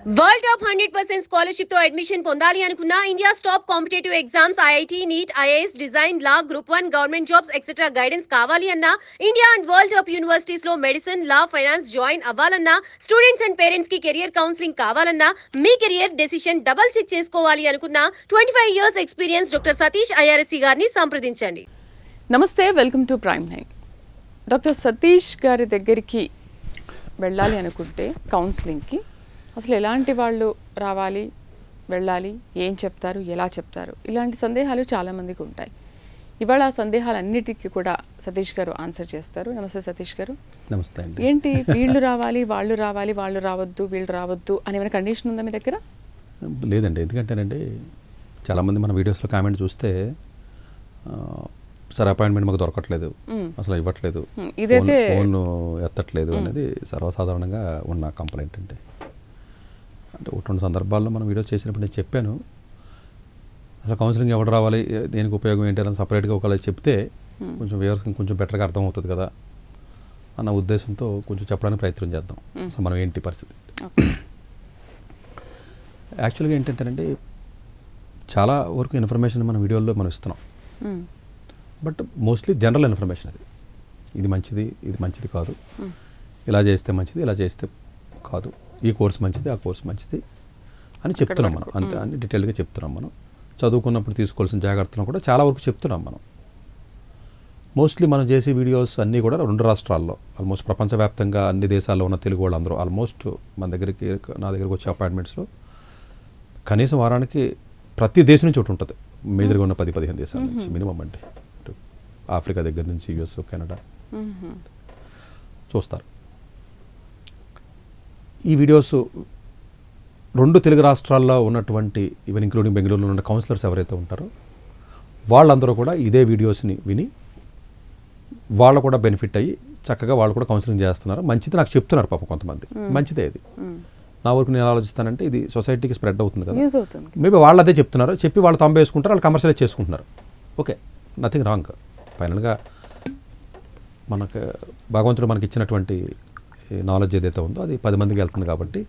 World top 100% scholarship తో admission పొందాలి అనుకున్నా India's top competitive exams IIT NEET IAS design law group 1 government jobs etcetera guidance కావాలి అన్నా India and world top universities లో medicine law finance join అవ్వాలన్నా students and parents కి career counselling కావాలన్నా మీ కెరియర్ డెసిషన్ డబుల్ చెక్ చేసుకోవాలి అనుకున్నా 25 years experience doctor Satish IRSC గారిని సంప్రదించండి. నమస్తే, welcome to prime 9. Doctor Satish గారి దగ్గరికి వెళ్ళాలి అనుకుంటే కౌన్సిలింగ్కి అసలు ఎలాంటి వాళ్ళు రావాలి, వెళ్ళాలి, ఏం చెప్తారు, ఎలా చెప్తారు, ఇలాంటి సందేహాలు చాలామందికి ఉంటాయి. ఇవాళ ఆ సందేహాలన్నిటికీ కూడా సతీష్ గారు ఆన్సర్ చేస్తారు. నమస్తే సతీష్ గారు. నమస్తే అండి. ఏంటి వీళ్ళు రావాలి, వాళ్ళు రావాలి, వాళ్ళు రావద్దు, వీళ్ళు రావద్దు అని ఏమైనా కండిషన్ ఉందా మీ దగ్గర? లేదండి, ఎందుకంటేనండి చాలామంది మన వీడియోస్లో కామెంట్ చూస్తే సార్ అపాయింట్మెంట్ మాకు దొరకట్లేదు, అసలు ఇవ్వట్లేదు, ఫోన్ ఎత్తట్లేదు అనేది సర్వసాధారణంగా ఉన్న కంప్లైంట్ అండి. అంటే ఒకటి రెండు సందర్భాల్లో మనం వీడియోస్ చేసినప్పుడు నేను చెప్పాను, అసలు కౌన్సిలింగ్ ఎవరు రావాలి, దేనికి ఉపయోగం ఏంటి అని సపరేట్గా ఒకవేళ చెప్తే కొంచెం వ్యూవర్స్కి కొంచెం బెటర్గా అర్థమవుతుంది కదా అన్న ఉద్దేశంతో కొంచెం చెప్పడానికి ప్రయత్నం చేద్దాం. అసలు మనం ఏంటి పరిస్థితి. యాక్చువల్గా ఏంటంటేనండి చాలా వరకు ఇన్ఫర్మేషన్ మన వీడియోల్లో మనం ఇస్తున్నాం, బట్ మోస్ట్లీ జనరల్ ఇన్ఫర్మేషన్. అది ఇది మంచిది, ఇది మంచిది కాదు, ఇలా చేస్తే మంచిది, ఇలా చేస్తే కాదు, ఈ కోర్స్ మంచిది, ఆ కోర్స్ మంచిది అని చెప్తున్నాం మనం. అంతే అని డీటెయిల్గా చెప్తున్నాం మనం. చదువుకున్నప్పుడు తీసుకోవాల్సిన జాగ్రత్తలు కూడా చాలా వరకు చెప్తున్నాం మనం. మోస్ట్లీ మనం చేసే వీడియోస్ అన్నీ కూడా 2 రాష్ట్రాల్లో ఆల్మోస్ట్ ప్రపంచవ్యాప్తంగా అన్ని దేశాల్లో ఉన్న తెలుగు వాళ్ళందరూ ఆల్మోస్ట్ నా దగ్గరికి వచ్చే అపాయింట్మెంట్స్లో కనీసం వారానికి ప్రతి దేశం నుంచి ఒకటి ఉంటుంది. మేజర్గా ఉన్న 10-15 దేశాల నుంచి మినిమం అంటే ఆఫ్రికా దగ్గర నుంచి యుఎస్, కెనడా చూస్తారు. ఈ వీడియోస్ 2 తెలుగు రాష్ట్రాల్లో ఉన్నటువంటి ఈవెన్ ఇంక్లూడింగ్ బెంగళూరులో ఉన్న కౌన్సిలర్స్ ఎవరైతే ఉంటారో వాళ్ళందరూ కూడా ఇదే వీడియోస్ని విని వాళ్ళు కూడా బెనిఫిట్ అయ్యి చక్కగా వాళ్ళు కూడా కౌన్సిలింగ్ చేస్తున్నారు. మంచిది నాకు చెప్తున్నారు పాపం కొంతమంది. మంచిదే ఇది. నా వరకు నేను ఆలోచిస్తానంటే ఇది సొసైటీకి స్ప్రెడ్ అవుతుంది కదా. మేబీ వాళ్ళు అదే చెప్తున్నారు, చెప్పి వాళ్ళు తంబ వేసుకుంటారు, వాళ్ళు కమర్షియలైజ్ చేసుకుంటున్నారు. Okay, nothing wrong. ఫైనల్గా మనకు భగవంతుడు మనకి ఇచ్చినటువంటి నాలెడ్జ్ ఏదైతే ఉందో అది 10 మందికి వెళ్తుంది కాబట్టి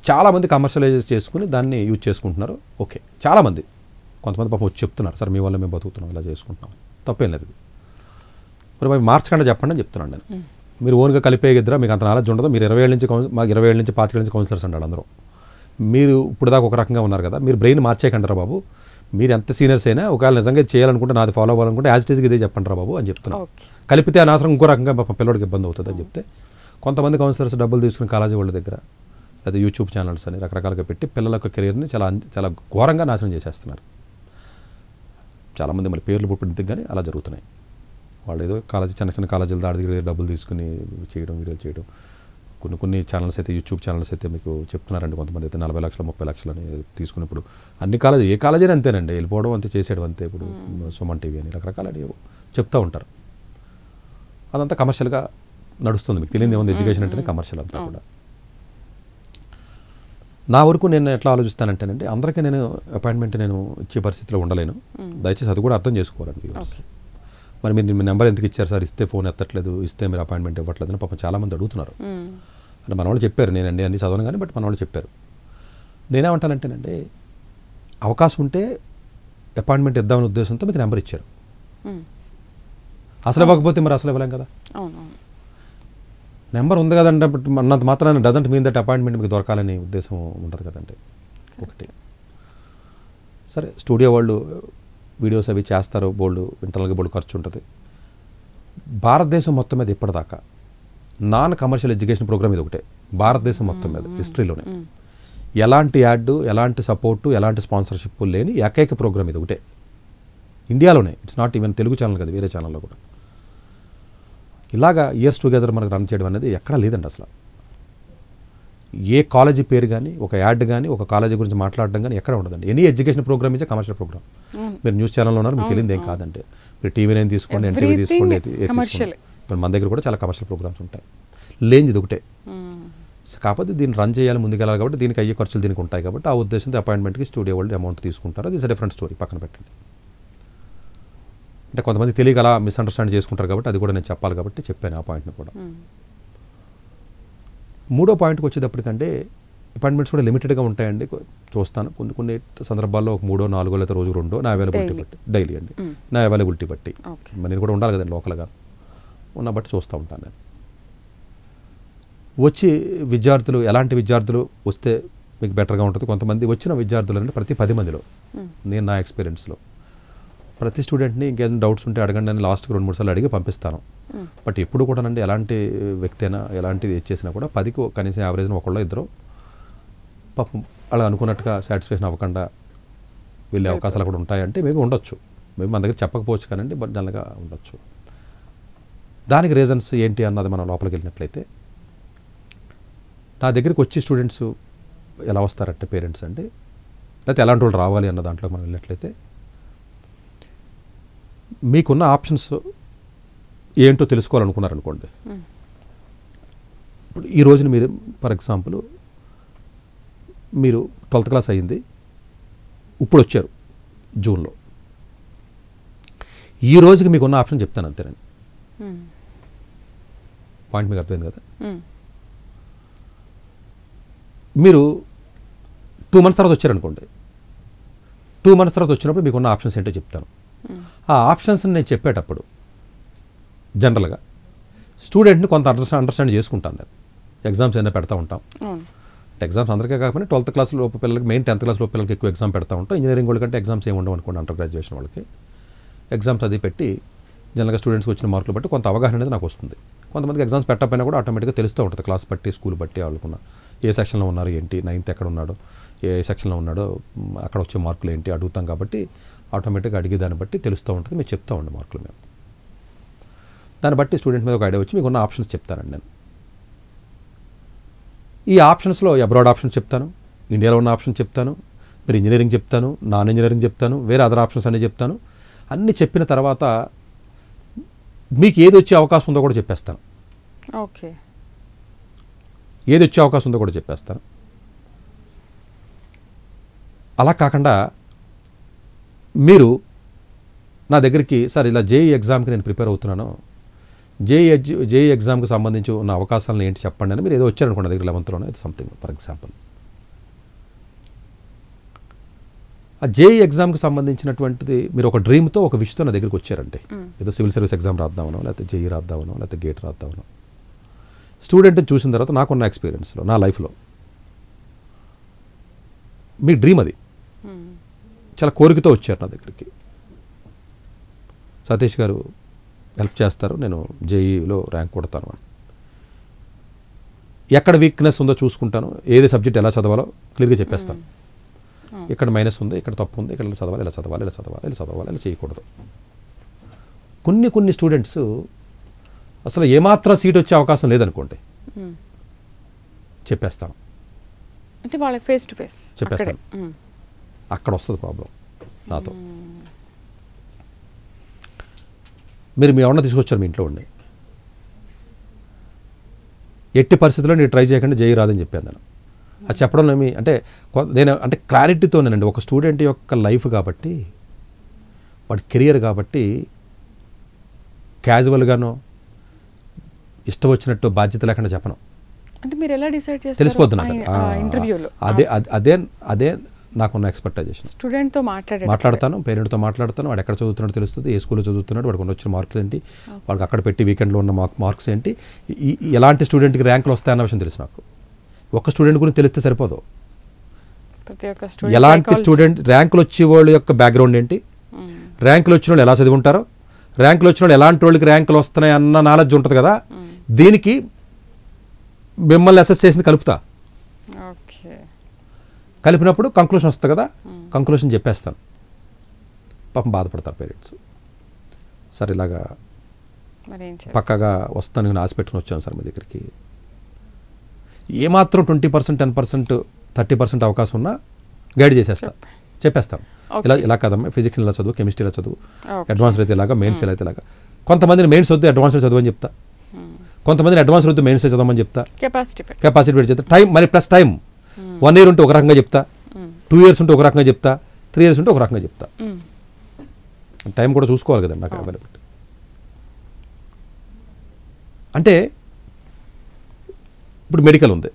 చాలామంది కమర్షియలైజ్ చేసుకుని దాన్ని యూజ్ చేసుకుంటున్నారు. ఓకే, చాలామంది. కొంతమంది పాపం వచ్చి చెప్తున్నారు, సార్ మీ వల్ల మేము బతుకుతున్నాం, ఇలా చేసుకుంటున్నాం, తప్పేం లేదు. మరి మార్చకుండా చెప్పండి అని చెప్తున్నాను నేను. మీరు ఓన్గా కలిపేగిద్దరా, మీకు అంత నాలెడ్జ్ ఉండదు. మీరు 20 ఏళ్ళ నుంచి మాకు 20 ఏళ్ళ నుంచి 25 నుంచి కౌన్సిలర్స్ అంటారు అందరూ. మీరు ఇప్పుడు దాకా ఒక రకంగా ఉన్నారు కదా, మీరు బ్రెయిన్ మార్చేయకంటారా బాబు. మీరు ఎంత సీనియర్స్ అయినా ఒకవేళ నిజంగా చేయాలనుకుంటే, నాది ఫాలో అవ్వాలనుకుంటే యాజ్ ఇట్ ఈస్గా ఇదే చెప్పంటారా బాబు అని చెప్తున్నాను. కలిపితే అనవసరం ఇంకో రకంగా పిల్లడికి ఇబ్బంది అవుతుంది అని చెప్తే కొంతమంది కౌన్సిలర్స్ డబ్బులు తీసుకుని కాలేజీ వాళ్ళ దగ్గర లేదా యూట్యూబ్ ఛానల్స్ అని రకరకాలుగా పెట్టి పిల్లల యొక్క కెరీర్ని చాలా ఘోరంగా నాశనం చేసేస్తున్నారు. చాలామంది మళ్ళీ పేర్లు పుట్టిన కానీ అలా జరుగుతున్నాయి. వాళ్ళు ఏదో చిన్న కాలేజీలు దాడి డబ్బులు తీసుకుని చేయడం, వీడియోలు చేయడం. కొన్ని ఛానల్స్ అయితే, యూట్యూబ్ ఛానల్స్ అయితే మీకు చెప్తున్నారండి, కొంతమంది అయితే 40 లక్షలు 30 లక్షలు అని తీసుకుని ఇప్పుడు అన్ని ఏ కాలేజీ అంతేనండి, వెళ్ళిపోవడం అంతే, చేసేయడం అంతే. ఇప్పుడు సుమన్ టీవీ అని రకరకాల చెప్తూ ఉంటారు. అదంతా కమర్షియల్గా నడుస్తుంది. మీకు తెలియదు ఏముంది, ఎడ్యుకేషన్ అంటేనే కమర్షియల్ అంతా కూడా. నా వరకు నేను ఎట్లా ఆలోచిస్తానంటేనండి, అందరికీ నేను అపాయింట్మెంట్ నేను ఇచ్చే పరిస్థితిలో ఉండలేను. దయచేసి అది కూడా అర్థం చేసుకోవాలండి. మరి మీరు మీ నెంబర్ ఎందుకు ఇచ్చారు సార్, ఇస్తే ఫోన్ ఎత్తట్లేదు, ఇస్తే మీరు అపాయింట్మెంట్ ఇవ్వట్లేదు అని పాపం చాలామంది అడుగుతున్నారు. అంటే మన వాళ్ళు చెప్పారు, నేనండి అన్ని చదవను కానీ, బట్ మన వాళ్ళు చెప్పారు. నేనేమంటానంటేనండి, అవకాశం ఉంటే అపాయింట్మెంట్ ఇద్దామనే ఉద్దేశంతో మీకు నెంబర్ ఇచ్చారు. అసలు ఇవ్వకపోతే మరి అసలు ఇవ్వలేం కదా. నెంబర్ ఉంది కదంటే అన్నంత మాత్రాన్ని డజంట్ మీన్ దట్ అపాయింట్మెంట్ మీకు దొరకాలని ఉద్దేశం ఉంటుంది కదండి. ఒకటి సరే, స్టూడియో వాళ్ళు వీడియోస్ అవి చేస్తారు, బోల్డ్ ఇంటర్నల్గా బోల్డ్ ఖర్చు ఉంటుంది. భారతదేశం మొత్తం మీద ఇప్పటిదాకా నాన్ కమర్షియల్ ఎడ్యుకేషన్ ప్రోగ్రామ్ ఇది ఒకటే భారతదేశం మొత్తం మీద హిస్టరీలోనే. ఎలాంటి యాడ్, ఎలాంటి సపోర్టు, ఎలాంటి స్పాన్సర్షిప్ లేని ఏకైక ప్రోగ్రామ్ ఇది ఒకటే ఇండియాలోనే. It's not even Telugu channel కదా, వేరే ఛానల్లో కూడా ఇలాగా ఇయర్స్ టుగెదర్ మనకు రన్ చేయడం అనేది ఎక్కడా లేదండి. అసలు ఏ కాలేజీ పేరు కానీ, ఒక యాడ్ కానీ, ఒక కాలేజీ గురించి మాట్లాడడం కానీ ఎక్కడ ఉండదండి. ఎనీ ఎడ్యుకేషన్ ప్రోగ్రామ్ ఇచ్చే కమర్షియల్ ప్రోగ్రామ్. మీరు న్యూస్ ఛానల్లో ఉన్నారు, మీకు తెలియదు ఏం కాదంటే. మీరు టీవీ9 తీసుకోండి, ఎన్టీవీ తీసుకోండి, మన దగ్గర కూడా చాలా కమర్షియల్ ప్రోగ్రామ్స్ ఉంటాయి. లేనిది ఇది ఒకటే. కాకపోతే దీన్ని రన్ చేయాలి, ముందుకెళ్ళాలి కాబట్టి దీనికి అయ్యే ఖర్చులు దీనికి ఉంటాయి కాబట్టి ఆ ఉద్దేశంతో అపాయింట్మెంట్కి స్టూడియో వాళ్ళు అమౌంట్ తీసుకుంటారు. అది ఇస్ డిఫరెంట్ స్టోరీ, పక్కన పెట్టండి. అంటే కొంతమంది తెలియక అలా మిస్అండర్స్టాండ్ చేసుకుంటారు కాబట్టి అది కూడా నేను చెప్పాలి కాబట్టి చెప్పాను ఆ పాయింట్ని కూడా. మూడో పాయింట్కి వచ్చేటప్పటికంటే అపాయింట్మెంట్స్ కూడా లిమిటెడ్గా ఉంటాయండి. చూస్తాను కొన్ని సందర్భాల్లో ఒక 3, 4 లేదా రోజు 2 నా అవైలబిలిటీ బట్టి, డైలీ అండి నా అవైలబిలిటీ బట్టి. మరి నేను కూడా ఉండాలి కదండి లోకల్గా, ఉన్న బట్టి చూస్తూ ఉంటాను నేను. వచ్చి విద్యార్థులు ఎలాంటి విద్యార్థులు వస్తే మీకు బెటర్గా ఉంటుంది, కొంతమంది వచ్చిన విద్యార్థులు అంటే ప్రతి 10 మందిలో నేను నా ఎక్స్పీరియన్స్లో ప్రతి స్టూడెంట్ని ఇంకేదైనా డౌట్స్ ఉంటే అడగండి అని లాస్ట్కి 2-3 సార్లు అడిగి పంపిస్తాను. బట్ ఎప్పుడు కూడా నండి ఎలాంటి వ్యక్తి అయినా ఎలాంటిది చేసినా కూడా 10కి కనీసం యావరేజ్ని ఒకళ్ళో ఇద్దరు పాపం అలా అనుకున్నట్టుగా సాటిస్ఫాక్షన్ అవ్వకుండా వెళ్ళే అవకాశాలు కూడా ఉంటాయంటే మేబీ ఉండొచ్చు, మేబీ మన దగ్గర చెప్పకపోవచ్చు కానండి, బట్ జనరల్గా ఉండొచ్చు. దానికి రీజన్స్ ఏంటి అన్నది మనం లోపలికి వెళ్ళినట్లయితే, నా దగ్గరికి వచ్చి స్టూడెంట్స్ ఎలా వస్తారంటే పేరెంట్స్ అండి, లేకపోతే ఎలాంటి వాళ్ళు రావాలి అన్న దాంట్లో మనం వెళ్ళినట్లయితే మీకున్న ఆప్షన్స్ ఏంటో తెలుసుకోవాలనుకున్నారనుకోండి. ఇప్పుడు ఈ రోజున మీరు ఫర్ ఎగ్జాంపుల్ మీరు 12th క్లాస్ అయ్యింది, ఇప్పుడు వచ్చారు జూన్లో, ఈ రోజుకి మీకున్న ఆప్షన్ చెప్తాను అంతేనండి. పాయింట్ మీకు అర్థమైంది కదా. మీరు 2 months తర్వాత వచ్చారనుకోండి, 2 months తర్వాత వచ్చినప్పుడు మీకున్న ఆప్షన్స్ ఏంటో చెప్తాను. ఆ ఆప్షన్స్ని నేను చెప్పేటప్పుడు జనరల్గా స్టూడెంట్ని కొంత అండర్స్టాండ్ చేసుకుంటాను. నేను ఎగ్జామ్స్ అయినా పెడతా ఉంటాం. ఎగ్జామ్స్ అందరికీ కాకపోయినా 12th క్లాస్ లోపు పిల్లలకి, మెయిన్ 10th క్లాస్ లోపు పిల్లలకి ఎక్కువ ఎగ్జామ్ పెడతా ఉంటాం. ఇంజనీరింగ్ వాళ్ళకంటే ఎగ్జామ్స్ ఏమి ఉండవు అనుకోండి, అండర్ గ్రాడ్యుయేషన్ వాళ్ళకి ఎగ్జామ్స్ అది పెట్టి జనరల్గా స్టూడెంట్స్కి వచ్చిన మార్కులు బట్టి కొంత అవగాహన అనేది నాకు వస్తుంది. కొంతమందికి ఎగ్జామ్స్ పెట్టకపోయినా కూడా ఆటోమేటిక్గా తెలుస్తూ ఉంటుంది, క్లాస్ బట్టి, స్కూల్ బట్టి, వాళ్ళకున్న ఏ సెక్షన్లో ఉన్నారు ఏంటి, 9th ఎక్కడ ఉన్నాడో, ఏ సెక్షన్లో ఉన్నాడో, అక్కడ వచ్చే మార్కులు ఏంటి అడుగుతాం. కాబట్టి ఆటోమేటిక్గా అడిగే దాన్ని బట్టి తెలుస్తూ ఉంటుంది, మీరు చెప్తూ ఉండే మార్కులు మేము. దాన్ని బట్టి స్టూడెంట్ మీద ఒక ఐడియా వచ్చి మీకున్న ఆప్షన్స్ చెప్తానండి నేను. ఈ ఆప్షన్స్లో అబ్రాడ్ ఆప్షన్స్ చెప్తాను, ఇండియాలో ఉన్న ఆప్షన్ చెప్తాను, మీరు ఇంజనీరింగ్ చెప్తాను, నాన్ ఇంజనీరింగ్ చెప్తాను, వేరే అదర్ ఆప్షన్స్ అన్నీ చెప్తాను. అన్నీ చెప్పిన తర్వాత మీకు ఏది వచ్చే అవకాశం ఉందో కూడా చెప్పేస్తాను. ఓకే, ఏది వచ్చే అవకాశం ఉందో కూడా చెప్పేస్తాను. అలా కాకుండా మీరు నా దగ్గరికి సార్ ఇలా జేఈ ఎగ్జామ్కి నేను ప్రిపేర్ అవుతున్నాను, జేఈ ఎగ్జామ్కి సంబంధించి ఉన్న అవకాశాలను ఏంటి చెప్పండి అని మీరు ఏదో వచ్చారనుకోండి నా దగ్గర 11thలోనే సంథింగ్ ఫర్ ఎగ్జాంపుల్. ఆ జేఈ ఎగ్జామ్కి సంబంధించినటువంటిది మీరు ఒక డ్రీమ్తో, ఒక విష్తో నా దగ్గరికి వచ్చారంటే, ఏదో సివిల్ సర్వీస్ ఎగ్జామ్ రాద్దామనో, లేకపోతే జేఈ రాద్దామనో, లేకపోతే గేట్ రాద్దామనో, స్టూడెంట్ని చూసిన తర్వాత నాకున్న ఎక్స్పీరియన్స్లో, నా లైఫ్లో మీ డ్రీమ్ అది, చాలా కోరికతో వచ్చారు నా దగ్గరికి. సతీష్ గారు హెల్ప్ చేస్తారు, నేను జేఈలో ర్యాంక్ కొడతాను అని. ఎక్కడ వీక్నెస్ ఉందో చూసుకుంటాను, ఏది సబ్జెక్ట్ ఎలా చదవాలో క్లియర్గా చెప్పేస్తాను. ఇక్కడ మైనస్ ఉంది, ఇక్కడ తప్పు ఉంది, ఇక్కడ చదవాలి, ఇలా చదవాలి, ఇలా చదవాలి, ఇలా చదవాలి, ఇలా చేయకూడదు. కొన్ని స్టూడెంట్స్ అసలు ఏమాత్రం సీట్ వచ్చే అవకాశం లేదనుకోండి, చెప్పేస్తాను. అంటే వాళ్ళకి ఫేస్ టు ఫేస్ చెప్పేస్తాను. అక్కడ వస్తుంది ప్రాబ్లం నాతో. మీరు మీ ఎవరన్నా తీసుకొచ్చారు మీ ఇంట్లో ఉండి, ఎట్టి పరిస్థితుల్లో నేను ట్రై చేయకుండా జేఈ రాదని చెప్పాను నేను. అది చెప్పడంలో అంటే నేను అంటే క్లారిటీతోనేనండి, ఒక స్టూడెంట్ యొక్క లైఫ్ కాబట్టి, వాడి కెరియర్ కాబట్టి క్యాజువల్గానో ఇష్టం వచ్చినట్టు బాధ్యత లేకుండా చెప్పను. అంటే మీరు ఎలా డిసైడ్ చేస్తారు? తెలిసిపోద్ది నాకు ఇంటర్వ్యూలో. అదే నాకున్న ఎక్స్పెక్టేషన్. స్టూడెంట్తో మాట్లాడతాను, పేరెంట్తో మాట్లాడతాను, వాడు ఎక్కడ చదువుతున్నాడో తెలుస్తుంది, ఏ స్కూల్లో చదువుతున్నాడు, వాడికి వచ్చిన మార్కులు ఏంటి, వాళ్ళకి అక్కడ పెట్టి వీకెండ్లో ఉన్న మార్క్స్ ఏంటి, ఎలాంటి స్టూడెంట్కి ర్యాంకులు వస్తాయన్న విషయం తెలుసు నాకు. ఒక స్టూడెంట్ గురించి తెలిస్తే సరిపోదు, ఎలాంటి స్టూడెంట్ ర్యాంకులు వచ్చే వాళ్ళ యొక్క బ్యాక్గ్రౌండ్ ఏంటి, ర్యాంకులు వచ్చిన వాళ్ళు ఎలా చదివి ఉంటారో, ర్యాంకులు వచ్చిన వాళ్ళు ఎలాంటి వాళ్ళకి ర్యాంకులు వస్తున్నాయి అన్న నాలెడ్జ్ ఉంటుంది కదా. దీనికి మిమ్మల్ని అసెస్ చేసింది కలుపుతా. కలిపినప్పుడు కంక్లూషన్ వస్తుంది కదా, కంక్లూషన్ చెప్పేస్తాను. పాపం బాధపడతారు పేరెంట్స్, సార్ ఇలాగా పక్కగా వస్తాను, నేను ఆశ పెట్టుకుని వచ్చాను సార్ మీ దగ్గరికి, ఏమాత్రం 20%, 10%, 30% అవకాశం ఉన్నా గైడ్ చేసేస్తా, చెప్పేస్తాను. ఇలా కదమ్మా, ఫిజిక్స్ ఇలా చదువు, కెమిస్ట్రీ ఇలా చదువు, అడ్వాన్స్డ్ అయితే ఇలాగా, మెయిన్స్ ఇలా అయితే ఇలాగా. కొంతమందిని మెయిన్స్ వద్దు అడ్వాన్స్డ్ చదువు అని చెప్తా, కొంతమందిని అడ్వాన్స్ వద్దు మెయిన్స్ చదవమని చెప్తా. కెపాసిటీ పెట్టి చెప్తా. టైం మరి ప్లస్ టైం 1 year ఉంటే ఒక రకంగా చెప్తా, 2 years ఉంటే ఒక రకంగా చెప్తా, 3 years ఉంటే ఒక రకంగా చెప్తా. టైం కూడా చూసుకోవాలి కదండి నాకు అవైలబిలిటీ. అంటే ఇప్పుడు మెడికల్ ఉంది,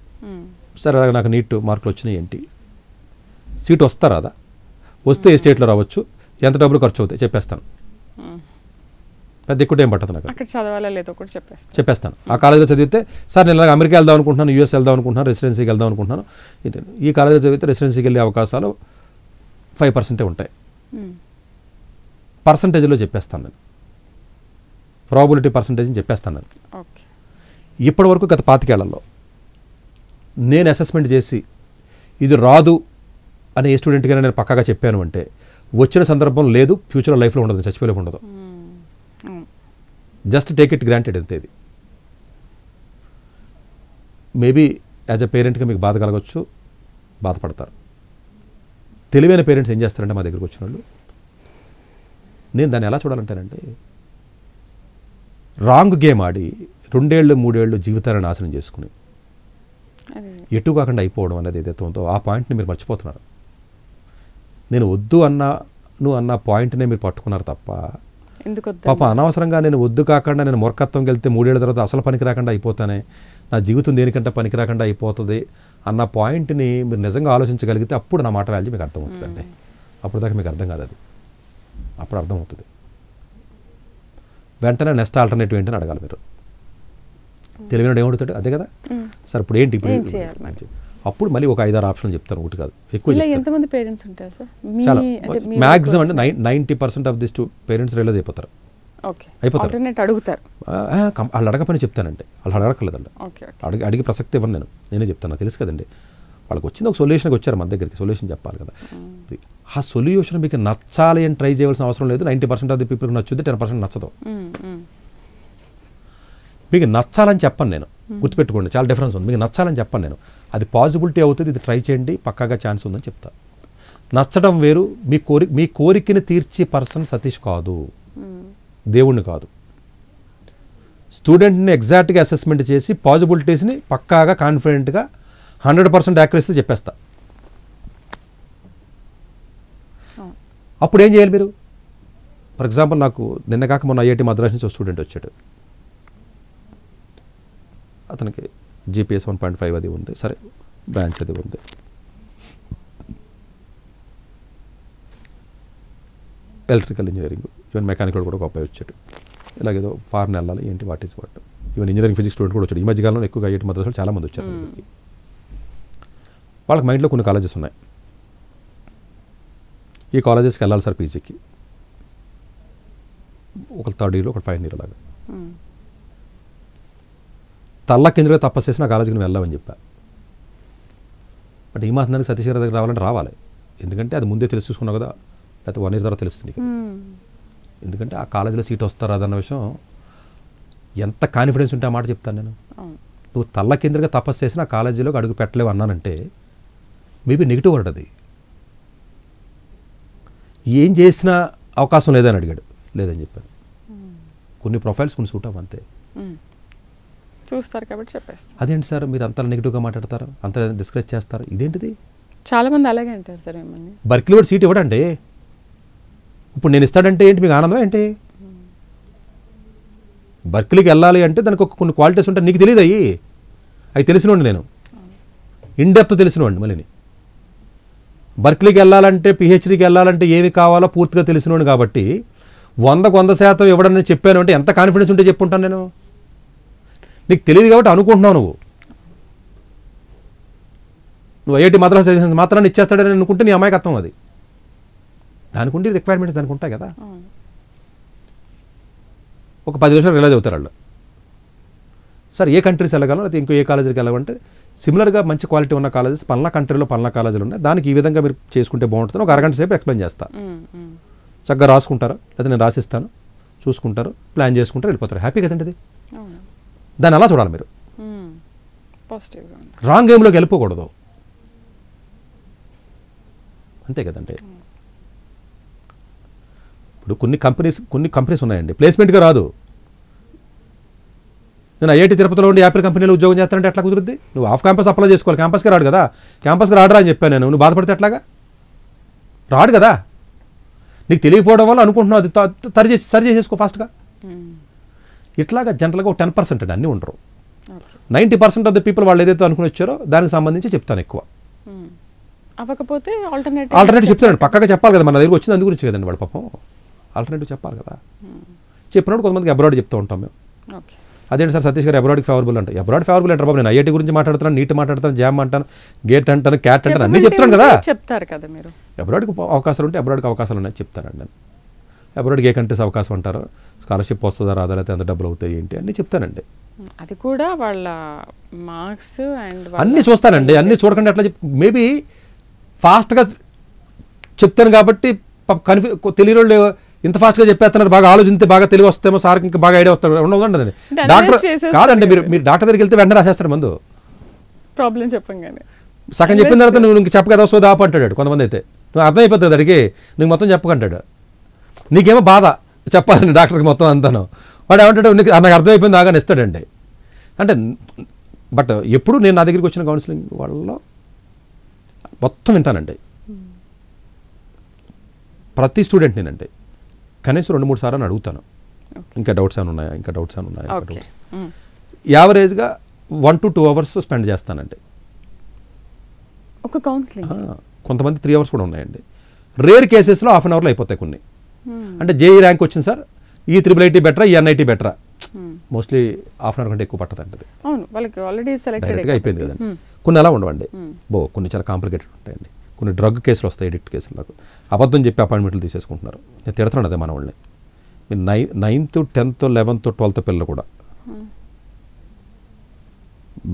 సరే నాకు నీట్ మార్కులు వచ్చినాయి ఏంటి, సీట్ వస్తారా అదా, వస్తే ఏ స్టేట్లో రావచ్చు, ఎంత డబ్బులు ఖర్చు అవుతాయి చెప్పేస్తాను. పెద్ద ఎక్కువ టైం పట్టదు నాకు, అక్కడ చదవాలా లేదో కూడా చెప్పేస్తాను. ఆ కాలేజీలో చదివితే సార్ నేను అమెరికా వెళ్దాం అనుకుంటున్నాను, యూఎస్ వెళ్దాం అనుకుంటున్నాను, రెసిడెన్సీకి వెళ్దాం అనుకుంటున్నాను, ఈ కాలేజీలో చదివితే రెసిడెన్సీకి వెళ్ళే అవకాశాలు 5% ఉంటాయి. పర్సంటేజ్లో చెప్పేస్తాను నేను, ప్రాబిలిటీ పర్సంటేజ్ని చెప్పేస్తాను నేను. ఇప్పటి వరకు గత 25 ఏళ్లలో నేను అసెస్మెంట్ చేసి ఇది రాదు అని ఏ స్టూడెంట్గా నేను పక్కాగా చెప్పాను అంటే వచ్చిన సందర్భం లేదు, ఫ్యూచర్లో లైఫ్లో ఉండదు, చచ్చిపోలేపు ఉండదు. జస్ట్ టేక్ ఇట్ గ్రాంటెడ్ అంతే. ఇది మేబీ యాజ్ అ పేరెంట్గా మీకు బాధ కలగవచ్చు, బాధపడతారు. తెలివైన పేరెంట్స్ ఏం చేస్తారంటే మా దగ్గరికి వచ్చిన వాళ్ళు, నేను దాన్ని ఎలా చూడాలంటానంటే రాంగ్ గేమ్ ఆడి 2 ఏళ్ళు 3 ఏళ్ళు జీవితాన్ని నాశనం చేసుకుని ఎటు కాకుండా అయిపోవడం అనేది ఏదైతే ఉందో ఆ పాయింట్ని మీరు మర్చిపోతున్నారు. నేను వద్దు అన్న పాయింట్నే మీరు పట్టుకున్నారు తప్ప పాప అనవసరంగా నేను వద్దు కాకుండా నేను మూర్ఖత్వంకి వెళ్తే 3 ఏళ్ల తర్వాత అసలు పనికి రాకుండా అయిపోతానే, నా జీవితం దేనికంటే పనికి రాకుండా అయిపోతుంది అన్న పాయింట్ని మీరు నిజంగా ఆలోచించగలిగితే అప్పుడు నా మాట వాల్యూ మీకు అర్థమవుతుందండి. అప్పుడు దాకా మీకు అర్థం కాదు, అది అప్పుడు అర్థమవుతుంది. వెంటనే నెక్స్ట్ ఆల్టర్నేటివ్ ఏంటని అడగాలి మీరు. తెలివినాడు ఏమడుగుతాడు అదే కదా సార్, ఇప్పుడు ఏంటి, ఇప్పుడు అప్పుడు మళ్ళీ ఒక 5-6 ఆప్షన్లు చెప్తాను, ఒకటి కాదు ఎక్కువ. ఎంతమంది పేరెంట్స్ ఉంటారు సార్? చాలా మ్యాక్సిమం అంటే 90% ఆఫ్ దిస్ పేరెంట్స్ రియలైజ్ అయిపోతారు. అడుగుతారు వాళ్ళు అడగపని చెప్తానంటే, వాళ్ళు అడగక్కర్లేదండి, అడిగి ప్రసక్తి ఇవ్వను నేనే చెప్తాను, తెలుసు కదండి. వాళ్ళకి వచ్చింది ఒక సొల్యూషన్కి వచ్చారు మన దగ్గరికి, సొల్యూషన్ చెప్పాలి కదా. ఆ సొల్యూషన్ మీకు నచ్చాలి అని ట్రై చేయవలసిన అవసరం లేదు. 90% ఆఫ్ ది పీపుల్కి నచ్చుద్ది, 10% నచ్చదు. మీకు నచ్చాలని చెప్పను నేను, గుర్తుపెట్టుకోండి, చాలా డిఫరెన్స్ ఉంది. మీకు నచ్చాలని చెప్పను నేను, అది పాసిబిలిటీ అవుతుంది, ఇది ట్రై చేయండి, పక్కాగా ఛాన్స్ ఉందని చెప్తా. నచ్చడం వేరు, మీ కోరికని తీర్చే పర్సన్ సతీష్ కాదు, దేవుణ్ణి కాదు. స్టూడెంట్ని ఎగ్జాక్ట్గా అసెస్మెంట్ చేసి పాసిబిలిటీస్ని పక్కాగా కాన్ఫిడెంట్గా 100% యాక్యురసీ చెప్పేస్తా. అప్పుడు ఏం చేయాలి మీరు? ఫర్ ఎగ్జాంపుల్ నాకు నిన్న కాక మొన్న ఐఐటి మద్రాస్ నుంచి ఒక స్టూడెంట్ వచ్చాడు, అతనికి GPS 1.5 అది ఉంది, సరే బ్రాంచ్ అది ఉంది. ఎలక్ట్రికల్ ఇంజనీరింగ్, ఈవెన్ మెకానికల్ కూడా ఒక అబ్బాయి వచ్చాడు. ఇలాగేదో ఫారెన్ వెళ్ళాలి ఏంటి, what is what. Even engineering physics student కూడా వచ్చాడు. ఈ మధ్యకాలంలో ఎక్కువగా ఐఐటి మద్రాసులో చాలామంది వచ్చారు. వాళ్ళకి మైండ్లో కొన్ని కాలేజెస్ ఉన్నాయి, ఈ కాలేజెస్కి వెళ్ళాలి సార్ పీజీకి, ఒక 3rd ఇయర్, ఒక 5th ఇయర్ అలాగా. తల్ల కిందగా తపస్సు చేసి నా కాలేజీకి నువ్వు వెళ్ళామని చెప్పా. బట్ ఈ మాత్రానికి సతీష్ గారి దగ్గర రావాలంటే రావాలి, ఎందుకంటే అది ముందే తెలిసి చూసుకున్నావు కదా, లేకపోతే 1 ఇయర్ తర్వాత తెలుస్తుంది. ఎందుకంటే ఆ కాలేజీలో సీట్ వస్తారా అదన్న విషయం ఎంత కాన్ఫిడెన్స్ ఉంటే ఆ మాట చెప్తాను నేను. నువ్వు తల్ల కిందగా తపస్సు చేసి నా కాలేజీలోకి అడుగు పెట్టలేవు అన్నానంటే మేబీ నెగిటివ్ వర్డ్ అది. ఏం చేసినా అవకాశం లేదని అడిగాడు, లేదని చెప్పాను. కొన్ని ప్రొఫైల్స్ కొన్ని సూట్ అవ్వ అంతే, చూస్తారు కాబట్టి చెప్పేస్తారు. అదేంటి సార్ మీరు అంత నెగిటివ్గా మాట్లాడతారు, అంత డిస్కరేజ్ చేస్తారు, ఇదేంటిది? చాలా మంది అలాగే అంటారు సార్. ఏమని బర్క్లీ వాడు సీట్ ఇవ్వడండి, ఇప్పుడు నేను ఇస్తాడంటే ఏంటి మీకు ఆనందం ఏంటి? బర్క్లీకి వెళ్ళాలి అంటే దానికి ఒక కొన్ని క్వాలిటీస్ ఉంటాయి, నీకు తెలియదు అవి తెలిసినోండి నేను, ఇన్డెప్త్ తెలిసినోండి. మళ్ళీ బర్క్లీకి వెళ్ళాలంటే పిహెచ్డీకి వెళ్ళాలంటే ఏమి కావాలో పూర్తిగా తెలిసినోండి కాబట్టి 100% ఇవ్వడని చెప్పాను అంటే ఎంత కాన్ఫిడెన్స్ ఉంటే చెప్పుంటాను నేను. నీకు తెలియదు కాబట్టి అనుకుంటున్నావు, నువ్వు ఐఐటి మద్రాస్ మాత్రాన్ని ఇచ్చేస్తాడని అనుకుంటే నీ అమాయకత్వం అది. దానికి ఉండి రిక్వైర్మెంట్స్ దానికి ఉంటాయి కదా. ఒక 10 నిమిషాలు రిలైజ్ అవుతారు వాళ్ళు, సార్ ఏ కంట్రీస్ వెళ్ళగలం, లేకపోతే ఇంకో ఏ కాలేజీకి వెళ్ళాలంటే సిమిలర్గా మంచి క్వాలిటీ ఉన్న కాలేజెస్ పలానా కంట్రీలో పలానా కాలేజీలు ఉన్నాయి, దానికి ఈ విధంగా మీరు చేసుకుంటే బాగుంటుంది. ఒక అరగంట సేపు ఎక్స్ప్లెయిన్ చేస్తా, చక్కగా రాసుకుంటారు, లేదా నేను రాసిస్తాను, చూసుకుంటారు, ప్లాన్ చేసుకుంటారు, వెళ్ళిపోతారు, హ్యాపీ కదండి అది. దాన్ని అలా చూడాలి మీరు, రాంగ్ గేమ్లోకి వెళ్ళిపోకూడదు, అంతే కదండి. ఇప్పుడు కొన్ని కంపెనీస్ ఉన్నాయండి, ప్లేస్మెంట్గా రాదు. నేను ఐఐటి తిరుపతిలో ఉండి యాపిల్ కంపెనీలో ఉద్యోగం చేస్తానంటే ఎట్లా కుదురుద్ది? నువ్వు ఆఫ్ క్యాంపస్ అప్లై చేసుకోవాలి, క్యాంపస్కి రాడు కదా. క్యాంపస్కి రాడరా అని చెప్పాను నేను, నువ్వు బాధపడితే ఎట్లాగా? రాడు కదా. నీకు తెలియకపోవడం వల్ల అనుకుంటున్నావు, అది సరి చేసేసుకో ఫాస్ట్గా. ఇట్లాగా జనరల్గా ఒక 10% అండి, అన్నీ ఉండరు. 90% ఆఫ్ ద పీపుల్ వాళ్ళు ఏదైతే అనుకుని వచ్చారో దానికి సంబంధించి చెప్తాను ఎక్కువ. అవ్వకపోతే ఆల్టర్నేటివ్ చెప్తానండి, పక్కగా చెప్పాలి కదా, మన దగ్గర వచ్చింది అందు గురించి కదండి వాడు పాపం, ఆల్టర్నేటివ్ చెప్పాలి కదా. చెప్పినప్పుడు కొంతమందికి అబ్రాడ్ చెప్తూ ఉంటాం మేము. అదేంటి సార్ సతీష్ గారు అబ్రాడ్కి ఫేవరబుల్ అంటే, అబ్రాడ్ ఫేవరబుల్ అంటారు బాబు, నేను ఐఐటీ గురించి మాట్లాడుతాను, నీట్ మాట్లాడతాను, జామ్ అంటాను, గేట్ అంటాను, క్యాట్ అంటాను, అన్నీ చెప్తాను కదా. చెప్తారు కదా మీరు. అబ్రాడ్కి అవకాశాలు ఉంటే అబ్రాడ్కి అవకాశాలు ఉన్నాయి చెప్తానండి నేను. అబ్రాడ్కి ఏ కంట్రీస్ అవకాశం అంటారు, స్కాలర్షిప్ వస్తుందా రాదా, లేకపోతే ఎంత డబ్బులు అవుతాయి ఏంటి అన్నీ చెప్తానండి. అది కూడా వాళ్ళ మార్క్స్ అండ్ అన్నీ చూస్తానండి. అన్నీ చూడకుండా ఎట్లా మేబీ ఫాస్ట్గా చెప్తాను కాబట్టి తెలియని వాళ్ళు ఇంత ఫాస్ట్గా చెప్పేస్తున్నారు, బాగా ఆలోచిస్తే బాగా తెలివి వస్తేమో సార్కి ఇంకా బాగా ఐడియా వస్తారు ఉండదండి. డాక్టర్ కాదండి, మీరు డాక్టర్ దగ్గరికి వెళ్తే వెంటనే రాసేస్తారు మందు, ప్రాబ్లం చెప్పంగానే సగం చెప్పిన తర్వాత నువ్వు ఇంక చెప్పగదా సో దాపు అంటాడు కొంతమంది. అయితే నువ్వు అర్థమైపోతుంది అడిగి నీకు మొత్తం చెప్పకంటాడు, నీకేమో బాధ చెప్పాలండి డాక్టర్కి మొత్తం అంతాను. వాడు ఏమంటాడు నాకు అర్థమైపోయింది ఆగానే ఇస్తాడండి. అంటే బట్ ఎప్పుడు నేను నా దగ్గరికి వచ్చిన కౌన్సిలింగ్ వాళ్ళలో మొత్తం వింటానండి, ప్రతి స్టూడెంట్ నేనండి కనీసం 2-3 సార్లు అడుగుతాను, ఇంకా డౌట్స్ ఏమైనా ఉన్నాయా, ఇంకా డౌట్స్ ఏమైనా ఉన్నాయా, ఇంకా డౌట్స్. యావరేజ్గా 1 to 2 hours స్పెండ్ చేస్తానండి ఒక కౌన్సిలింగ్. కొంతమంది 3 hours కూడా ఉన్నాయండి. రేర్ కేసెస్లో హాఫ్ అన్ అవర్లో అయిపోతాయి కొన్ని. అంటే జేఈ ర్యాంక్ వచ్చింది సార్, ఈ IIIT బెటరా, ఈ NIT బెటరా, మోస్ట్లీ హాఫ్ అన్ అవర్ కంటే ఎక్కువ పట్టదండి. వాళ్ళకి ఆల్రెడీ డైరెక్ట్గా అయిపోయింది కదండి. కొన్ని అలా ఉండవండి, కొన్ని చాలా కాంప్లికేటెడ్ ఉంటాయండి. కొన్ని డ్రగ్ కేసులు వస్తాయి, ఎడిక్ట్ కేసులు. నాకు అబద్ధం చెప్పి అపాయింట్మెంట్లు తీసేసుకుంటున్నారు. నేను తిడుతున్నాను అదే మన వాళ్ళని. మీరు 9th, 10th, 11th, 12th పిల్లలు కూడా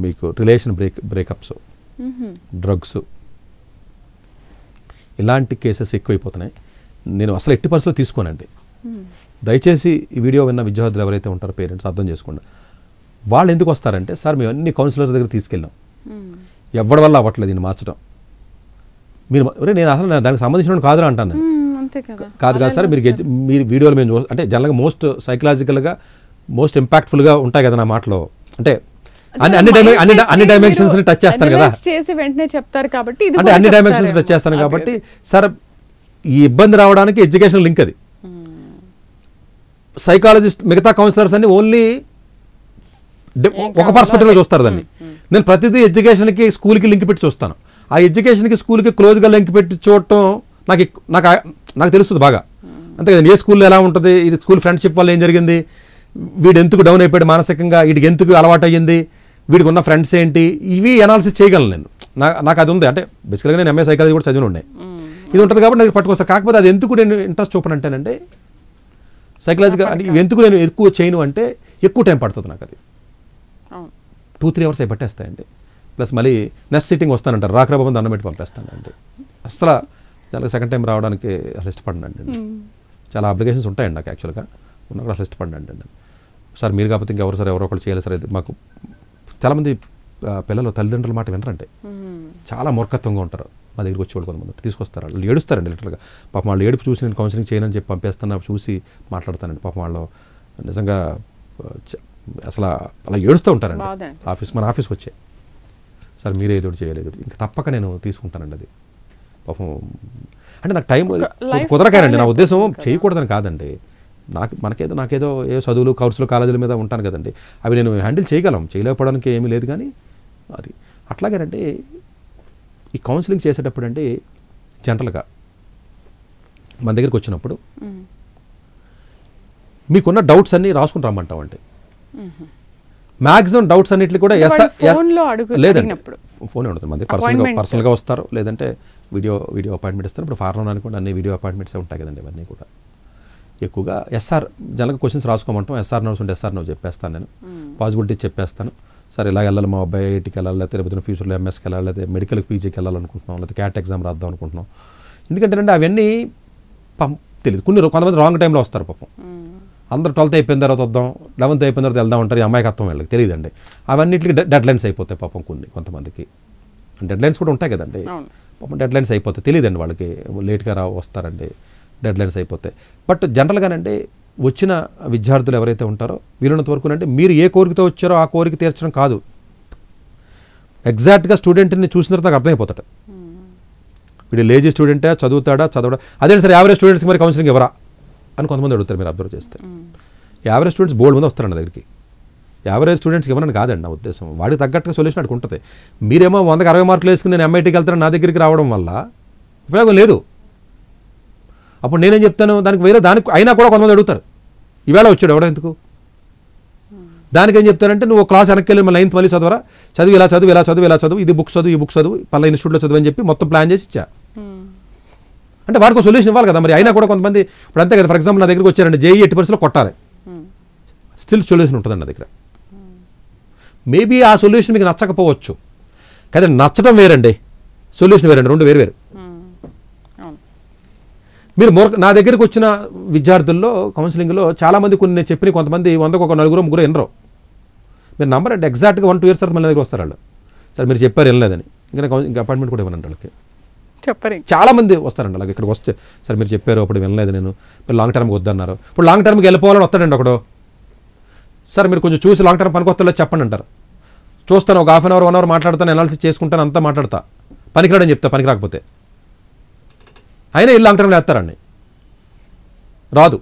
మీకు రిలేషన్ బ్రేకప్స్, డ్రగ్స్ ఇలాంటి కేసెస్ ఎక్కువైపోతున్నాయి. నేను అసలు ఎట్టి పరిస్థితుల్లో తీసుకోనండి. దయచేసి ఈ వీడియో విన్న విద్యార్థులు ఎవరైతే ఉంటారో పేరెంట్స్ అర్థం చేసుకోండి. వాళ్ళు ఎందుకు వస్తారంటే, సార్ మేము అన్ని కౌన్సిలర్ దగ్గర తీసుకెళ్ళాం, ఎవరి వల్ల అవ్వట్లేదు దీన్ని మార్చడం, మీరు నేను అసలు దానికి సంబంధించిన కాదు అంటాను. కాదు సార్, మీరు వీడియోలు మేము అంటే జనరల్గా మోస్ట్ సైకలాజికల్గా మోస్ట్ ఇంపాక్ట్ఫుల్గా ఉంటాయి కదా నా మాటలో. అంటే అన్ని డైమెన్షన్స్ టచ్ చేస్తాను కదా, వెంటనే చెప్తారు కాబట్టి అంటే అన్ని డైమెన్షన్స్ టచ్ చేస్తాను కాబట్టి సార్ ఈ ఇబ్బంది రావడానికి ఎడ్యుకేషన్ లింక్ అది. సైకాలజిస్ట్ మిగతా కౌన్సిలర్స్ అన్ని ఓన్లీ ఒక పర్స్పెక్టివ్లో చూస్తారు దాన్ని. నేను ప్రతిదీ ఎడ్యుకేషన్కి స్కూల్కి లింక్ పెట్టి చూస్తాను. ఆ ఎడ్యుకేషన్కి స్కూల్కి క్లోజ్గా లింక్ పెట్టి చూడటం నాకు తెలుస్తుంది బాగా. అంతే కదా, ఏ స్కూల్లో ఎలా ఉంటుంది, ఇది స్కూల్ ఫ్రెండ్షిప్ వల్ల ఏం జరిగింది, వీడు ఎందుకు డౌన్ అయిపోయాడు మానసికంగా, వీడికి ఎందుకు అలవాటు అయ్యింది, వీడికి ఉన్న ఫ్రెండ్స్ ఏంటి, ఇవి అనాలిసిస్ చేయగలను నేను. నాకు అది ఉంది. అంటే బేసికల్గా నేను ఎంఏ సైకాలజీ కూడా చదివి ఉండే, ఇది ఉంటుంది కాబట్టి నాకు పట్టుకొస్తాను. కాకపోతే అది ఎందుకు నేను ఇంట్రెస్ట్ చూపనంటేనంటే సైకలాజికల్ అంటే ఎందుకు నేను ఎక్కువ చేయను అంటే ఎక్కువ టైం పడుతుంది నాకు. అది 2-3 hours అయి పట్టేస్తాయండి. ప్లస్ మళ్ళీ నెక్స్ట్ సిట్టింగ్ వస్తానంటారు, రాకరాబాబు దండం పెట్టి పంపేస్తానండి. అసలు చాలా సెకండ్ టైం రావడానికి అసలు ఇష్టపడినండి. చాలా అప్లికేషన్స్ ఉంటాయండి నాకు యాక్చువల్గా, ఉన్నా కూడా అసలు ఇష్టపడినండి. సార్ మీరు కాకపోతే ఇంకెవరు సార్, ఎవరో ఒకరు చేయాలి సార్. మాకు చాలామంది పిల్లలు తల్లిదండ్రుల మాట వినరండి, చాలా మూర్ఖత్వంగా ఉంటారు. మా దగ్గరికి వచ్చేవాళ్ళు కొంతమంది తీసుకొస్తారు, వాళ్ళు ఏడుస్తారండి లిటరల్గా. పాపం వాళ్ళు ఏడుపు చూసి నేను కౌన్సిలింగ్ చేయనని చెప్పి పంపేస్తాను, చూసి మాట్లాడతానండి. పాపం వాళ్ళు నిజంగా అసలు అలా ఏడుస్తూ ఉంటారండి. మన ఆఫీస్కి వచ్చే సార్ మీరే ఏదో చేయలేదు, ఇంకా తప్పక నేను తీసుకుంటానండి. అది పాపం అంటే నాకు టైం కుదరకానండి. నా ఉద్దేశం చేయకూడదని కాదండి, నాకేదో ఏ చదువులు కోర్సులు కాలేజీల మీద ఉంటాను కదండి, అవి నేను హ్యాండిల్ చేయలేకపోవడానికి ఏమీ లేదు. కానీ అది అట్లాగేనంటే ఈ కౌన్సిలింగ్ చేసేటప్పుడు అంటే జనరల్గా మన దగ్గరికి వచ్చినప్పుడు మీకున్న డౌట్స్ అన్నీ రాసుకుని రమ్మంటామండి. మ్యాక్సిమం డౌట్స్ అన్నింటినీ కూడా లేదండి, ఫోనే ఉంటుంది మన దగ్గర. పర్సనల్గా వస్తారు, లేదంటే వీడియో అపాయింట్మెంట్ ఇస్తారు. ఇప్పుడు ఫారెన్ అనుకోండి, అన్ని వీడియో అపాయింట్మెంట్స్ ఉంటాయి కదండి. ఇవన్నీ కూడా ఎక్కువగా ఎస్ఆర్ జనరల్గా క్వశ్చన్స్ రాసుకోమంటాం. ఎస్ఆర్ నోస్ ఉంటే ఎస్ఆర్ నో చెప్పేస్తాను, నేను పాసిబిలిటీ చెప్పేస్తాను. సార్ ఇలా వెళ్ళాలి, మా అబ్బాయి ఐఐటీకి వెళ్ళాలి, లేకపోతే ఫ్యూచర్లో ఎంఎస్కి వెళ్ళాలి, లేకపోతే మెడికల్కి పీజీకి వెళ్ళాలనుకుంటున్నాం, లేకపోతే క్యాట్ ఎగ్జామ్ రాద్దాం అనుకుంటున్నాం. ఎందుకంటే అవన్నీ తెలియదు. కొంతమంది రాంగ్ టైంలో వస్తారు పాపం. అందరూ 12th అయిపోయిన తర్వాత వద్దాం, 11th అయిపోయిన తర్వాత వెళ్దాం అంటారు. ఈ అమ్మాయికి అర్థం వెళ్ళకి తెలియదండి. అవన్నిటికి డెడ్ లైన్స్ అయిపోతాయి పాపం. కొంతమందికి డెడ్ లైన్స్ కూడా ఉంటాయి కదండి, పాపం డెడ్ లైన్స్ అయిపోతాయి, తెలియదండి వాళ్ళకి, లేట్గా వస్తారండి, డెడ్ లైన్స్ అయిపోతాయి. బట్ జనరల్గానండి వచ్చిన విద్యార్థులు ఎవరైతే ఉంటారో వీలున్నంత వరకు అంటే మీరు ఏ కోరికతో వచ్చారో ఆ కోరిక తీర్చడం కాదు, ఎగ్జాక్ట్గా స్టూడెంట్ని చూసిన తర్వాత నాకు అర్థమైపోతాడు, వీడు లేజీ స్టూడెంటే, చదవడా. అదేంటి సార్ యావరేజ్ స్టూడెంట్స్కి మరి కౌన్సిలింగ్ ఎవరా అని కొంతమంది అడుగుతారు. మీరు అబ్జర్వ్ చేస్తే యావరేజ్ స్టూడెంట్స్ బోల్డ్ మంది వస్తారండి దగ్గరికి. యావరేజ్ స్టూడెంట్స్కి ఇవ్వనని కాదండి నా ఉద్దేశం. వాడికి తగ్గట్టుగా సొల్యూషన్ అక్కడికి ఉంటుంది. మీరేమో 100కి 60 మార్కులు వేసుకుని నేను ఎంఐటీకి వెళ్తాను నా దగ్గరికి రావడం వల్ల ఉపయోగం లేదు. అప్పుడు నేనేం చెప్తాను, దానికి వేరే దానికి అయినా కూడా కొంతమంది అడుగుతారు, ఈవేళ వచ్చాడు ఎవడో ఎందుకు, దానికి ఏం చెప్తానంటే నువ్వు క్లాస్ వెనక్కి వెళ్ళి మళ్ళీ 9th మళ్ళీ చదవరా, చదువు ఇలా చదువు ఇలా చదువు ఇలా చదువు, ఇది బుక్స్ చదువు ఈ బుక్స్ చదువు పలా ఇన్స్టిట్యూట్లో చదువు అని చెప్పి మొత్తం ప్లాన్ చేసి ఇచ్చా. అంటే వాడికి సొల్యూషన్ ఇవ్వాలి కదా మరి. అయినా కూడా కొంతమంది ఇప్పుడు అంతే కదా. ఫర్ ఎగ్జాంపుల్ నా దగ్గరికి వచ్చారండి, జేఈ 80% కొట్టాలి, స్టిల్ సొల్యూషన్ ఉంటుందండి నా దగ్గర. మేబీ ఆ సొల్యూషన్ మీకు నచ్చకపోవచ్చు కదా, నచ్చడం వేరండి, సొల్యూషన్ వేరండి, రెండు వేరు వేరు. మీరు నా దగ్గరికి వచ్చిన విద్యార్థుల్లో కౌన్సిలింగ్లో చాలామంది కొన్ని నేను చెప్పిన కొంతమంది 100కు ఒక 4-3 వినరు. మీరు నంబర్ అంటే ఎగ్జాక్ట్గా 1-2 years తర్వాత మళ్ళీ దగ్గర వస్తారు వాళ్ళు, సార్ మీరు చెప్పారు వినలేదని, ఇంకా అపాయింట్మెంట్ కూడా ఇవ్వనండి వాళ్ళకి. చెప్పరు చాలామంది వస్తారండి అలాగే ఇక్కడికి వస్తే, సార్ మీరు చెప్పారు అప్పుడు వినలేదు నేను, మీరు లాంగ్ టర్మ్కి వద్దన్నారు. ఇప్పుడు లాంగ్ టర్మ్కి వెళ్ళిపోవాలని వస్తాడండి ఒకడు, సార్ మీరు కొంచెం చూసి లాంగ్ టర్మ్ పనికి వస్తలేదు చెప్పండి అంటారు. చూస్తాను ఒక 1/2 hour 1 hour మాట్లాడతాను, అనాలిసిస్ చేసుకుంటాను, అంతా మాట్లాడతా, పనికిరాడని చెప్తా పనికి రాకపోతే. అయినా ఇల్లు లాంగ్ టర్మ్లో వేస్తారండి, రాదు.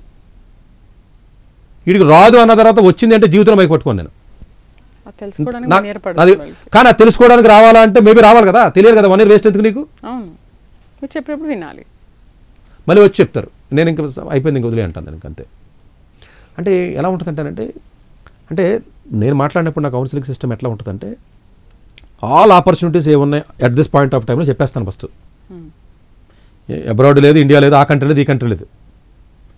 వీడికి రాదు అన్న తర్వాత వచ్చింది అంటే జీవితంలో మైకి పట్టుకోను నేను. కానీ అది తెలుసుకోవడానికి రావాలా అంటే మేబీ రావాలి కదా, తెలియదు కదా, 1 year వేస్ట్ ఎందుకు నీకు, చెప్పినప్పుడు వినాలి. మళ్ళీ వచ్చి చెప్తారు నేను ఇంకా అయిపోయింది ఇంక వదిలే అంటాను నేను అంతే. అంటే ఎలా ఉంటుందంటే అంటే నేను మాట్లాడినప్పుడు నా కౌన్సిలింగ్ సిస్టమ్ ఎట్లా ఉంటుందంటే ఆల్ ఆపర్చునిటీస్ ఏమున్నాయి అట్ దిస్ పాయింట్ ఆఫ్ టైంలో చెప్పేస్తాను. ఫస్ట్ అబ్రాడ్ లేదు, ఇండియా లేదు, ఆ కంట్రీ లేదు, ఈ కంట్రీ లేదు,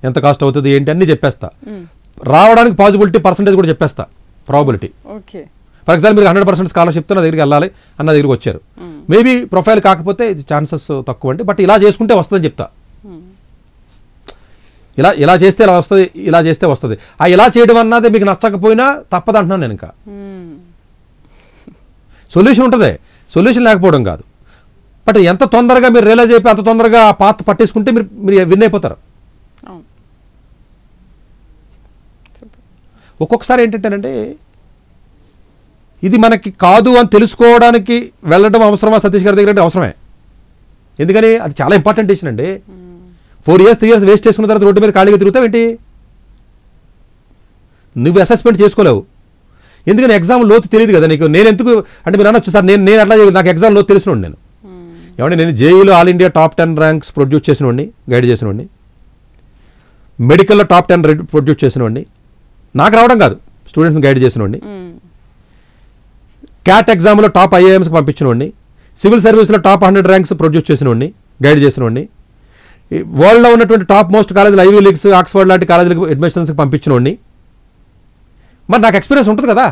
ఎంత కాస్ట్ అవుతుంది ఏంటి అన్నీ చెప్పేస్తా. రావడానికి పాసిబిలిటీ పర్సంటేజ్ కూడా చెప్పేస్తా, ప్రాబిలిటీ. ఫర్ ఎగ్జాంపుల్ మీరు 100% స్కాలర్షిప్తో నా దగ్గరికి వెళ్ళాలి అన్న దగ్గరికి వచ్చారు, మేబీ ప్రొఫైల్ కాకపోతే ఇది ఛాన్సెస్ తక్కువ అండి, బట్ ఇలా చేసుకుంటే వస్తుందని చెప్తా. ఇలా చేస్తే ఇలా వస్తుంది, ఇలా చేస్తే వస్తుంది. ఆ ఇలా చేయడం అన్నది మీకు నచ్చకపోయినా తప్పదు అంటున్నాను నేను. ఇంకా సొల్యూషన్ ఉంటుంది, సొల్యూషన్ లేకపోవడం కాదు, బట్ ఎంత తొందరగా మీరు రియలైజ్ అయిపోయి అంత తొందరగా ఆ పాత్ పట్టేసుకుంటే మీరు విన్ అయిపోతారు. ఒక్కొక్కసారి ఏంటంటేనంటే ఇది మనకి కాదు అని తెలుసుకోవడానికి వెళ్ళడం అవసరమా సతీష్ గారి దగ్గర అంటే అవసరమే. ఎందుకని అది చాలా ఇంపార్టెంట్ డిసిషన్ అండి. 4 years 3 years వేస్ట్ చేసుకున్న తర్వాత రోడ్డు మీద ఖాళీగా తిరుగుతావు ఏంటి, నువ్వు అసెస్మెంట్ చేసుకోలేవు. ఎందుకని ఎగ్జామ్ లోతు తెలియదు కదా నీకు. నేను ఎందుకు అంటే మీరు అనొచ్చు సార్ నేను అట్లా నాకు ఎగ్జామ్ లోతు తెలిసినోండి నేను. ఏమంటే నేను జేఈలో all India top 10 ranks produce చేసినోడిని, గైడ్ చేసినోడిని, మెడికల్లో టాప్ 10 ప్రొడ్యూస్ చేసినోడిని, నాకు రావడం కాదు స్టూడెంట్స్ని గైడ్ చేసినోడిని, క్యాట్ ఎగ్జామ్లో టాప్ IIMస్కి పంపించినోడిని, సివిల్ సర్వీస్లో టాప్ 100 ర్యాంక్స్ ప్రొడ్యూస్ చేసినోడిని, గైడ్ చేసినోడిని, వరల్డ్లో ఉన్నటువంటి టాప్ మోస్ట్ కాలేజీలు ఐవీ లీగ్స్ ఆక్స్ఫర్డ్ లాంటి కాలేజీలకు అడ్మిషన్స్కి పంపించినోడిని. మరి నాకు ఎక్స్పీరియన్స్ ఉంటుంది కదా.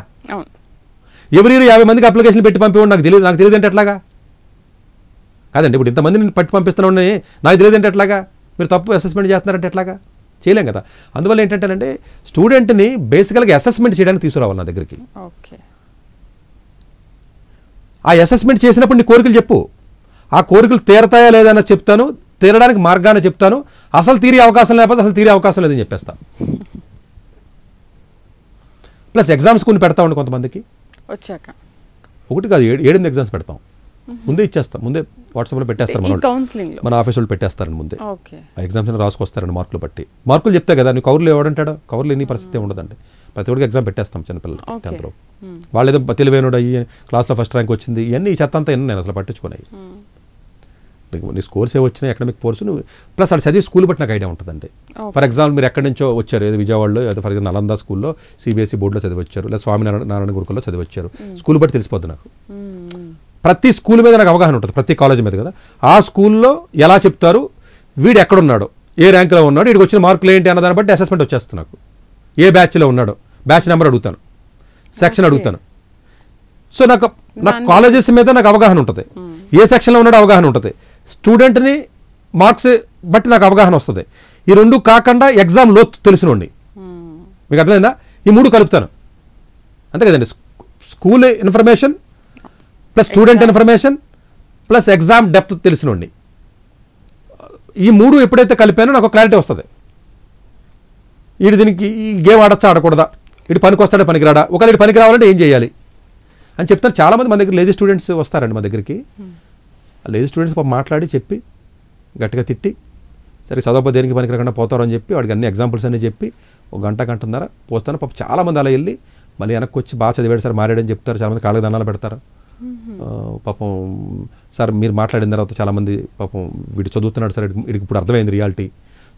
ఎవరి 50 మందికి అప్లికేషన్ పెట్టి పంపేవాడు నాకు తెలియదు అంటే ఎట్లాగా కాదండి. ఇప్పుడు ఇంతమందిని పట్టి పంపిస్తున్నాను నాకు తెలియదు అంటే ఎట్లాగా, మీరు తప్పు అసెస్మెంట్ చేస్తున్నారంటే ఎట్లాగా, చేయలేం కదా. అందువల్ల ఏంటంటేనంటే స్టూడెంట్ని బేసికల్గా అసెస్మెంట్ చేయడానికి తీసుకురావాలి నా దగ్గరికి. ఆ అసెస్మెంట్ చేసినప్పుడు నీ కోరికలు చెప్పు, ఆ కోరికలు తీరతాయా లేదన్న చెప్తాను, తీరడానికి మార్గాన్ని చెప్తాను, అసలు తీరే అవకాశం లేకపోతే అసలు తీరే అవకాశం లేదని చెప్పేస్తాను. ప్లస్ ఎగ్జామ్స్ కొన్ని పెడతా ఉండి కొంతమందికి వచ్చాక 1 కాదు 7 ఎగ్జామ్స్ పెడతాం, ముందే ఇచ్చేస్తాం, ముందే వాట్సాప్లో పెట్టేస్తారు, మన ఆఫీస్ వాళ్ళు పెట్టేస్తారండి ముందే. ఆ ఎగ్జామ్స్ రాసుకొస్తారండి మార్కులు బట్టి. మార్కులు చెప్తే కదా నీ కవర్లు ఎవడంటాడో, కవర్లు ఎన్ని పరిస్థితి ఉండదండి, ప్రతి ఒక్కరికి ఎగ్జామ్ పెట్టేస్తాం చిన్నపిల్లలు 10th లో. వాళ్ళు ఏదో తెలివైనడు అయ్యి క్లాస్లో ఫస్ట్ ర్యాంక్ వచ్చింది, ఇవన్నీ ఈ చెత్త అంతా నేను అసలు పట్టించుకున్నాయి. నీ స్కోర్స్ ఏ వచ్చినాయి అకాడమిక్ కోర్సు నువ్వు ప్లస్ అది చదివి స్కూల్ బట్టి నాకు ఐడియా ఉంటుందండి. ఫర్ ఎగ్జాంపుల్ మీరు ఎక్కడి నుంచో వచ్చారు, ఏదో విజయవాడలో ఏదో ఫర్ ఎగ్జాంపుల్ నలంద స్కూల్లో CBSE బోర్డులో చదివి వచ్చారు, లేదా స్వామినారాయణ గురుకుల్లో చదివి వచ్చారు, స్కూల్ బట్టి తెలిసిపోద్ది నాకు. ప్రతి స్కూల్ మీద నాకు అవగాహన ఉంటుంది, ప్రతి కాలేజ్ మీద కదా. ఆ స్కూల్లో ఎలా చెప్తారు, వీడు ఎక్కడున్నాడో, ఏ ర్యాంక్లో ఉన్నాడు, వీడికి వచ్చిన మార్కులు ఏంటి అన్న దాన్ని బట్టి అసెస్మెంట్ వచ్చేస్తుంది నాకు. ఏ బ్యాచ్లో ఉన్నాడో బ్యాచ్ నెంబర్ అడుగుతాను, సెక్షన్ అడుగుతాను. సో నాకు కాలేజెస్ మీద నాకు అవగాహన ఉంటుంది, ఏ సెక్షన్లో ఉన్నాడో అవగాహన ఉంటుంది, స్టూడెంట్ని మార్క్స్ బట్టి నాకు అవగాహన వస్తుంది. ఈ 2 కాకుండా ఎగ్జామ్ లోతు తెలిసినండి, మీకు అర్థమైందా, ఈ 3 కలుపుతాను అంతే కదండి. School information plus student information plus exam depth తెలిసినండి, ఈ 3 ఎప్పుడైతే కలిపానో నాకు క్లారిటీ వస్తుంది. వీడు దీనికి ఈ గేమ్ ఆడచ్చా ఆడకూడదా, వీడు పనికి వస్తాడా పనికి రాడా, ఒకవేళ వీడు పనికి రావాలంటే ఏం చేయాలి అని చెప్తాను. చాలామంది మన దగ్గర లేజీ స్టూడెంట్స్ వస్తారండి మా దగ్గరికి. లేజీ స్టూడెంట్స్ పాపం మాట్లాడి చెప్పి గట్టిగా తిట్టి సరే చదవకపోతే దేనికి పనికి రాకుండా పోతారు అని చెప్పి వాడికి అన్ని ఎగ్జాంపుల్స్ అన్నీ చెప్పి 1 గంట గంటన్నర పోస్తాను. పాపం చాలామంది అలా వెళ్ళి మళ్ళీ వెనక్కి వచ్చి బాగా చదివాడు సార్ మారాడని చెప్తారు, చాలామంది కాళ్ళకి దండాలు పెడతారు. పాపం సార్ మీరు మాట్లాడిన తర్వాత చాలామంది పాపం వీడు చదువుతున్నాడు సార్, వీడికి ఇప్పుడు అర్థమైంది రియాలిటీ,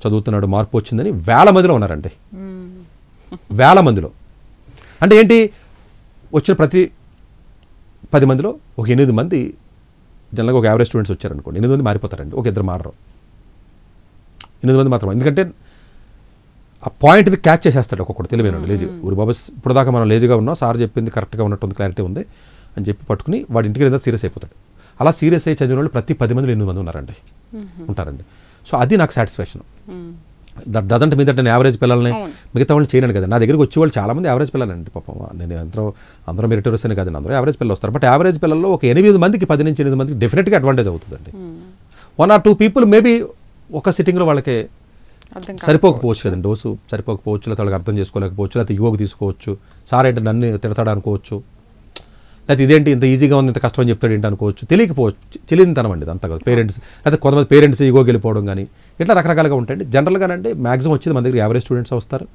చదువుతున్నాడు, మార్పు వచ్చిందని వేల మందిలో ఉన్నారండి. వేల మందిలో అంటే ఏంటి, వచ్చిన ప్రతి 10 మందిలో ఒక 8 మంది జనరల్గా ఒక యావరేజ్ స్టూడెంట్స్ వచ్చారనుకోండి, 8 మంది మారిపోతారండి, ఒక 2 మారరు, 8 మంది మాత్రం. ఎందుకంటే ఆ పాయింట్ని క్యాచ్ చేసేస్తాడు ఒక్కొక్కటి తెలివైన లేజీ. ఊరి బాబు ఇప్పుడు దాకా మనం లేజీగా ఉన్నాం, సార్ చెప్పింది కరెక్ట్గా ఉన్నట్టుంది, క్లారిటీ ఉంది అని చెప్పి పట్టుకుని వాడి ఇంటికి ఏదైనా సీరియస్ అయిపోతాడు. అలా సీరియస్ అయ్యి చదివిన వాళ్ళు ప్రతి 10 మందిలో 8 మంది ఉన్నారండి, ఉంటారండి. సో అది నాకు satisfaction. That doesn't mean that నేను యావరేజ్ పిల్లల్ని మిగతా వాళ్ళని చేయను కదా. నా దగ్గరికి వచ్చేవాళ్ళు చాలామంది యావరేజ్ పిల్లలండి పాపం. నేను అందరూ మెరిటోరియస్ అని కదండి, అందరూ యావరేజ్ పిల్లలు వస్తారు. బట్ యావరేజ్ పిల్లల్లో ఒక 8 మందికి 10 నుంచి 8 మందికి డెఫినెట్గా అడ్వాంటేజ్ అవుతుందండి. 1 or 2 పీపుల్ మేబీ ఒక సిట్టింగ్లో వాళ్ళకి సరిపోకపోవచ్చు కదండి, డోసు సరిపోకపోవచ్చు, లేకపోతే వాళ్ళకి అర్థం చేసుకోలేకపోవచ్చు, లేకపోతే ఇగోకి తీసుకోవచ్చు, సార్ ఏంటి నన్ను తిడతాడు అనుకోవచ్చు, లేకపోతే ఇదేంటి ఇంత ఈజీగా ఉంది ఇంత కష్టం అని చెప్తాడు ఏంటి అనుకోవచ్చు, తెలియకపోవచ్చు, తెలియనితనం అండి అంతా కాదు. పేరెంట్స్ లేకపోతే కొంతమంది పేరెంట్స్ ఇగోకి వెళ్ళిపోవడం కానీ ఇట్లా రకరకాలుగా ఉంటాయండి. జనరల్గానంటే మ్యాక్సిమం వచ్చేది మన దగ్గర యావరేజ్ స్టూడెంట్స్ వస్తారు.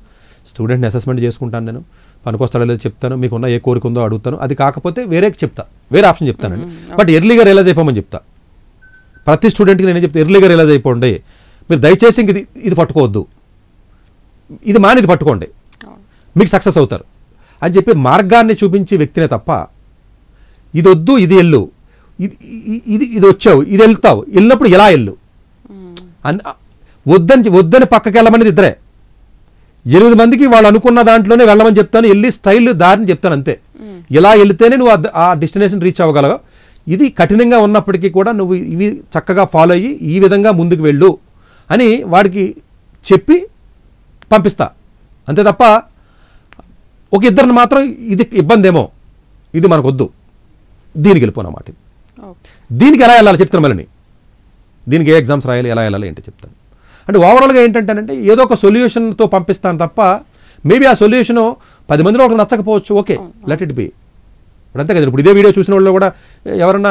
స్టూడెంట్ని అసెస్మెంట్ చేసుకుంటాను, నేను పనికొస్తాడో లేదో చెప్తాను, మీకున్న ఏ కోరిక ఉందో అడుగుతాను, అది కాకపోతే వేరే చెప్తా, వేరే ఆప్షన్ చెప్తానండి. బట్ ఎర్లీగా రియలైజ్ అయిపోమని చెప్తా ప్రతి స్టూడెంట్కి. నేను చెప్తే ఎర్లీగా రియలైజ్ అయిపోండి, మీరు దయచేసి ఇంక ఇది పట్టుకోవద్దు, ఇది ఇది పట్టుకోండి, మీకు సక్సెస్ అవుతారు అని చెప్పి మార్గాన్ని చూపించే వ్యక్తినే తప్ప ఇది వద్దు ఇది వెళ్ళు, ఇది వచ్చావు ఇది వెళ్తావు, వెళ్ళినప్పుడు ఎలా వెళ్ళు వద్దని పక్కకి వెళ్ళమనేది ఇద్దరే. 8 మందికి వాళ్ళు అనుకున్న దాంట్లోనే వెళ్ళమని చెప్తాను, వెళ్ళి స్టైల్ దారిని చెప్తాను అంతే. ఎలా వెళితేనే నువ్వు ఆ డెస్టినేషన్ రీచ్ అవ్వగలవు, ఇది కఠినంగా ఉన్నప్పటికీ కూడా నువ్వు ఇవి చక్కగా ఫాలో అయ్యి ఈ విధంగా ముందుకు వెళ్ళు అని వాడికి చెప్పి పంపిస్తా అంతే తప్ప ఒక ఇద్దరిని మాత్రం ఇది ఇబ్బంది ఏమో, ఇది మనకు వద్దు, దీనికి వెళ్ళిపోనమాట, దీనికి ఎలా వెళ్ళాలి చెప్తాను, మళ్ళీ దీనికి ఏ ఎగ్జామ్స్ రాయాలి, ఎలా వెళ్ళాలి ఏంటి చెప్తాను. అంటే ఓవరాల్గా ఏంటంటేనంటే ఏదో ఒక సొల్యూషన్తో పంపిస్తాను తప్ప మేబీ ఆ సొల్యూషను 10 మందిలో ఒకటి నచ్చకపోవచ్చు, ఓకే లెట్ ఇట్ బి. ఇప్పుడు అంతే కదా, ఇప్పుడు ఇదే వీడియో చూసిన వాళ్ళు కూడా ఎవరన్నా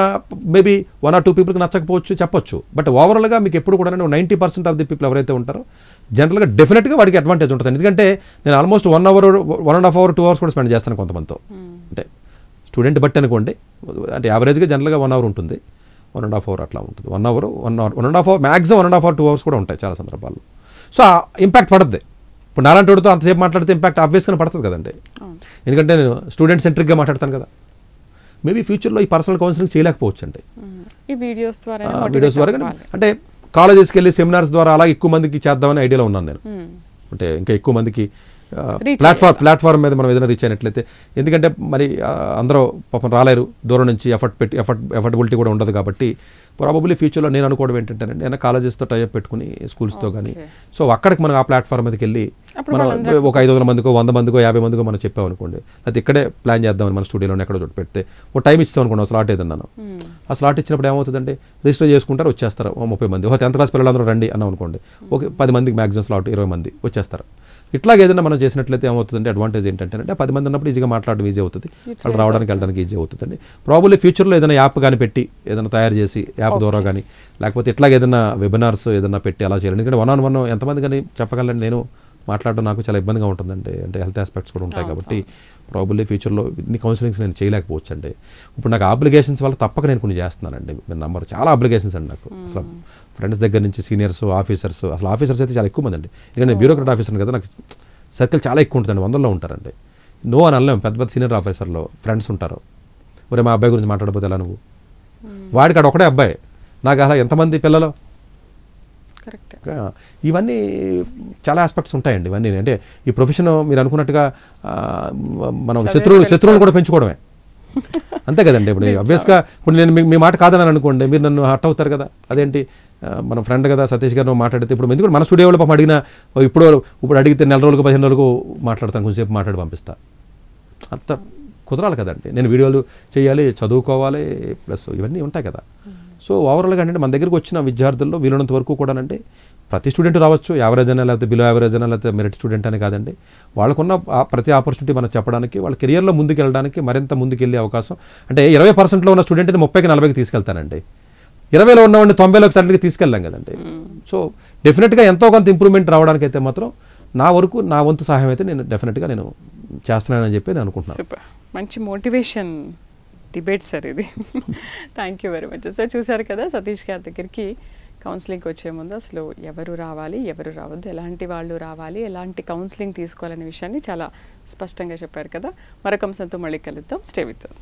మేబీ 1 or 2 పీపుల్కి నచ్చకపోవచ్చు చెప్పొచ్చు. బట్ ఓవరాల్గా మీకు ఎప్పుడు కూడా 90% ఆఫ్ ది పీపుల్ ఎవరైతే ఉంటారో జనరల్గా డెఫినెట్గా వాడికి అడ్వాంటేజ్ ఉంటుంది. ఎందుకంటే నేను ఆల్మోస్ట్ 1 hour 1.5 hour 2 hours కూడా స్పెండ్ చేస్తాను కొంతమందితో. అంటే స్టూడెంట్ బట్టి అనుకోండి, అంటే యావరేజ్గా జనరల్గా 1 hour ఉంటుంది, 1.5 hour అట్లా ఉంటుంది. 1 hour 1.5 hour maximum 1.5 hour 2 hours కూడా ఉంటాయి చాలా సందర్భాల్లో. సో ఇంపాక్ట్ పడుతుంది. ఇప్పుడు నాలాంటి వాడితో అంతసేపు మాట్లాడితే ఇంపాక్ట్ ఆబ్వియస్గా పడుతుంది కదండి, ఎందుకంటే నేను స్టూడెంట్ సెంట్రిక్గా మాట్లాడతాను కదా. మేబీ ఫ్యూచర్లో ఈ పర్సనల్ కౌన్సిలింగ్ చేయలేకపోవచ్చు అండి, ఈ వీడియోస్ ద్వారా అంటే కాలేజెస్కి వెళ్ళి సెమినార్స్ ద్వారా అలా ఎక్కువ మందికి చేద్దామని ఐడియాలో ఉన్నాను నేను. అంటే ఇంకా ఎక్కువ మందికి ప్లాట్ఫామ్ మీద మనం ఏదైనా రీచ్ అయినట్లయితే, ఎందుకంటే మరి అందరూ పాపం రాలేరు, దూరం నుంచి ఎఫర్టబిలిటీ కూడా ఉండదు కాబట్టి ప్రాబబ్లీ ఫ్యూచర్లో నేను అనుకోవడం ఏంటంటేనండి ఏదైనా కాలేజెస్తో టైఅప్ పెట్టుకుని స్కూల్స్తో కానీ, సో అక్కడికి మనం ఆ ప్లాట్ఫామ్ మీదకి వెళ్ళి మనం ఒక 500 మందికో 100 మందికో 50 మందికో మనం చెప్పామనుకోండి, అయితే ఇక్కడే ప్లాన్ చేద్దామని మన స్టూడియోలో ఎక్కడో చోటు పెడితే ఓ టైం ఇస్తాం అనుకోండి, స్లాట్ ఏదన్నాను, ఆ స్లాట్ ఇచ్చినప్పుడు ఏమవుతుందంటే రిజిస్టర్ చేసుకుంటారు, వచ్చేస్తారు 30 మంది. ఒక 10th class పిల్లలందరూ రండి అన్నాం అనుకోండి, ఓకే 10 మందికి మ్యాక్సిమం స్లాట్ 20 మంది వచ్చేస్తారు. ఇట్లాగే ఏదైనా మనం చేసినట్లయితే ఏమవుతుందంటే అడ్వాంటేజ్ ఏంటంటే 10 మంది ఉన్నప్పుడు ఈజీగా మాట్లాడడం ఈజీ అవుతుంది, వాళ్ళు రావడానికి వెళ్ళడానికి ఈజీ అవుతుందండి. ప్రాబబ్లీ ఫ్యూచర్లో ఏదైనా యాప్ కానీ పెట్టి ఏదైనా తయారు చేసి యాప్ ద్వారా కానీ, లేకపోతే ఇట్లాగే ఏదైనా వెబినార్స్ ఏదైనా పెట్టి అలా చేయాలి. ఎందుకంటే 1-on-1 ఎంతమంది కానీ చెప్పగలండి, నేను మాట్లాడడం నాకు చాలా ఇబ్బందిగా ఉంటుందండి, అంటే హెల్త్ ఆస్పెక్ట్స్ కూడా ఉంటాయి కాబట్టి ప్రాబబ్లీ ఫ్యూచర్లో ఇన్ని కౌన్సిలింగ్స్ నేను చేయలేకపోవచ్చు అండి. ఇప్పుడు నాకు అప్లికేషన్స్ వల్ల తప్పక నేను కొన్ని చేస్తున్నానండి, నంబర్ చాలా అప్లికేషన్స్ అండి నాకు, అసలు ఫ్రెండ్స్ దగ్గర నుంచి సీనియర్స్ ఆఫీసర్స్, అసలు ఆఫీసర్స్ అయితే చాలా ఎక్కువ మంది అండి. ఎందుకంటే నేను బ్యూరోక్రాట్ ఆఫీసర్ కదా, నాకు సర్కిల్ చాలా ఎక్కువ ఉంటుందండి, 100లో ఉంటారండి. నో అని అనలేము, పెద్ద పెద్ద సీనియర్ ఆఫీసర్లో ఫ్రెండ్స్ ఉంటారు, ఒరే మా అబ్బాయి గురించి మాట్లాడకపోతే ఎలా నువ్వు, వాడికి అక్కడ ఒకటే అబ్బాయి, నాకు అలా ఎంతమంది పిల్లలు, ఇవన్నీ చాలా ఆస్పెక్ట్స్ ఉంటాయండి. ఇవన్నీ అంటే ఈ ప్రొఫెషన్ మీరు అనుకున్నట్టుగా మనం శత్రువులను కూడా పెంచుకోవడమే అంతే కదండి. ఇప్పుడు అబ్వియస్గా ఇప్పుడు నేను మీ మాట కాదని అనుకోండి, మీరు నన్ను హర్ట్ అవుతారు కదా, అదేంటి మన ఫ్రెండ్ కదా సతీష్ గారు మాట్లాడితే, ఇప్పుడు ఎందుకంటే మన స్టూడియోలో పాపం అడిగిన ఇప్పుడు అడిగితే 4 రోజులకు 15 రోజులకు మాట్లాడతాను, కొంచెంసేపు మాట్లాడి పంపిస్తా, అంత కుదరాలి కదండి. నేను వీడియోలు చేయాలి, చదువుకోవాలి, ప్లస్ ఇవన్నీ ఉంటాయి కదా. సో ఓవరాల్గా అంటే మన దగ్గరికి వచ్చిన విద్యార్థుల్లో వీలున్నంత వరకు కూడా అంటే ప్రతి స్టూడెంట్ రావచ్చు, యావరేజ్ అయినా లేకపోతే బిలో యావరేజ్ అయినా లేకపోతే మెరిట్ స్టూడెంట్ అని కాదండి, వాళ్ళకున్న ప్రతి ఆపర్చునిటీ మనం చెప్పడానికి, వాళ్ళ కెరియర్లో ముందుకు వెళ్ళడానికి మరింత ముందుకు వెళ్ళే అవకాశం. అంటే 20% ఉన్న స్టూడెంట్ని 30కి 40కి తీసుకెళ్తానండి, 20లో ఉన్నవాడిని 90లోకి సడన్గా తీసుకెళ్ళాం కదండి. సో డెఫినెట్గా ఎంతో కొంత ఇంప్రూవ్మెంట్ రావడానికి అయితే మాత్రం నా వంతు సహాయం అయితే నేను డెఫినెట్గా నేను చేస్తున్నానని చెప్పి నేను అనుకుంటున్నాను. సూపర్, మంచి మోటివేషన్ డిబేట్ సార్ ఇది. Thank you very much sir. చూసారు కదా సతీష్ గారి దగ్గరికి కౌన్సిలింగ్కి వచ్చే ముందు అసలు ఎవరు రావాలి, ఎవరు రావద్దు, ఎలాంటి వాళ్ళు రావాలి, ఎలాంటి కౌన్సిలింగ్ తీసుకోవాలనే విషయాన్ని చాలా స్పష్టంగా చెప్పారు కదా. మరొక అంశంతో మళ్ళీ కలుద్దాం. Stay with us.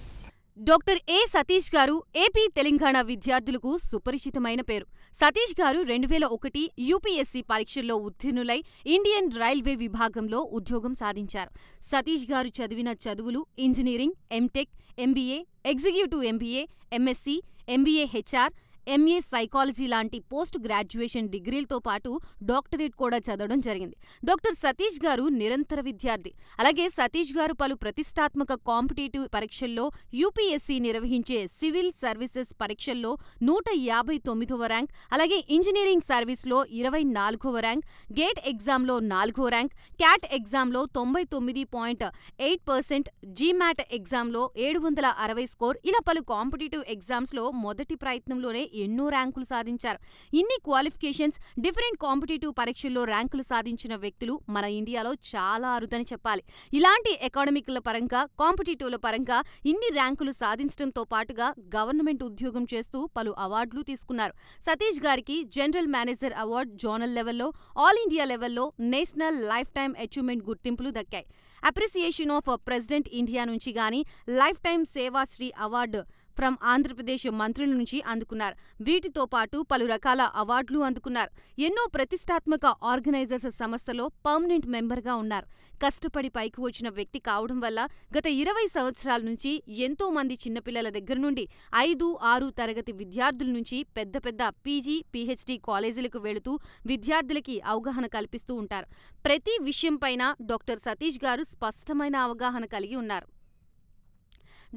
డాక్టర్ ఏ సతీష్ గారు ఏపీ తెలంగాణ విద్యార్థులకు సుపరిచితమైన పేరు. సతీష్ గారు 2001 యూపీఎస్సీ పరీక్షల్లో ఉత్తీర్ణులై ఇండియన్ రైల్వే విభాగంలో ఉద్యోగం సాధించారు. సతీష్ గారు చదివిన చదువులు engineering, M Tech, MBA, executive MBA, MSc, MBA HR, MA psychology లాంటి పోస్ట్ గ్రాడ్యుయేషన్ డిగ్రీలతో పాటు డాక్టరేట్ కూడా చదవడం జరిగింది. డాక్టర్ సతీష్ గారు నిరంతర విద్యార్థి. అలాగే సతీష్ గారు పలు ప్రతిష్టాత్మక కాంపిటేటివ్ పరీక్షల్లో యూపీఎస్సీ నిర్వహించే సివిల్ సర్వీసెస్ పరీక్షల్లో 159వ ర్యాంక్, అలాగే ఇంజనీరింగ్ సర్వీస్లో 24వ ర్యాంక్, గేట్ ఎగ్జామ్లో 4వ ర్యాంక్, క్యాట్ ఎగ్జామ్లో 99.8%, జీమాట్ ఎగ్జామ్లో 760 స్కోర్, ఇలా పలు కాంపిటేటివ్ ఎగ్జామ్స్లో మొదటి ప్రయత్నంలోనే ఎన్నో ర్యాంకులు సాధించారు. ఇన్ని క్వాలిఫికేషన్స్, డిఫరెంట్ కాంపిటేటివ్ పరీక్షల్లో ర్యాంకులు సాధించిన వ్యక్తులు మన ఇండియాలో చాలా అరుదని చెప్పాలి. ఇలాంటి అకాడమిక్ల పరంగా, కాంపిటేటివ్ల పరంగా ఇన్ని ర్యాంకులు సాధించడంతో పాటుగా గవర్నమెంట్ ఉద్యోగం చేస్తూ పలు అవార్డులు తీసుకున్నారు. సతీష్ గారికి జనరల్ మేనేజర్ అవార్డు జోనల్ లెవెల్లో, ఆల్ ఇండియా లెవెల్లో నేషనల్ లైఫ్ టైమ్ అచీవ్మెంట్ గుర్తింపులు దక్కాయి. అప్రిసియేషన్ ఆఫ్ ప్రెసిడెంట్ ఇండియా నుంచి గానీ life time Sevashri award from Andhra Pradesh మంత్రుల నుంచి అందుకున్నారు. వీటితో పాటు పలు రకాల అవార్డులు అందుకున్నారు. ఎన్నో ప్రతిష్టాత్మక ఆర్గనైజర్స్ సంస్థలో పర్మనెంట్ మెంబర్గా ఉన్నారు. కష్టపడి పైకి వచ్చిన వ్యక్తి కావడం వల్ల గత 20 సంవత్సరాల నుంచి ఎంతో మంది చిన్నపిల్లల దగ్గర నుండి 5, 6 తరగతి విద్యార్థుల నుంచి పెద్ద పెద్ద పీజీ, పీహెచ్డీ కాలేజీలకు వెళుతూ విద్యార్థులకి అవగాహన కల్పిస్తూ ఉంటారు. ప్రతి విషయంపైన డాక్టర్ సతీష్ గారు స్పష్టమైన అవగాహన కలిగి ఉన్నారు.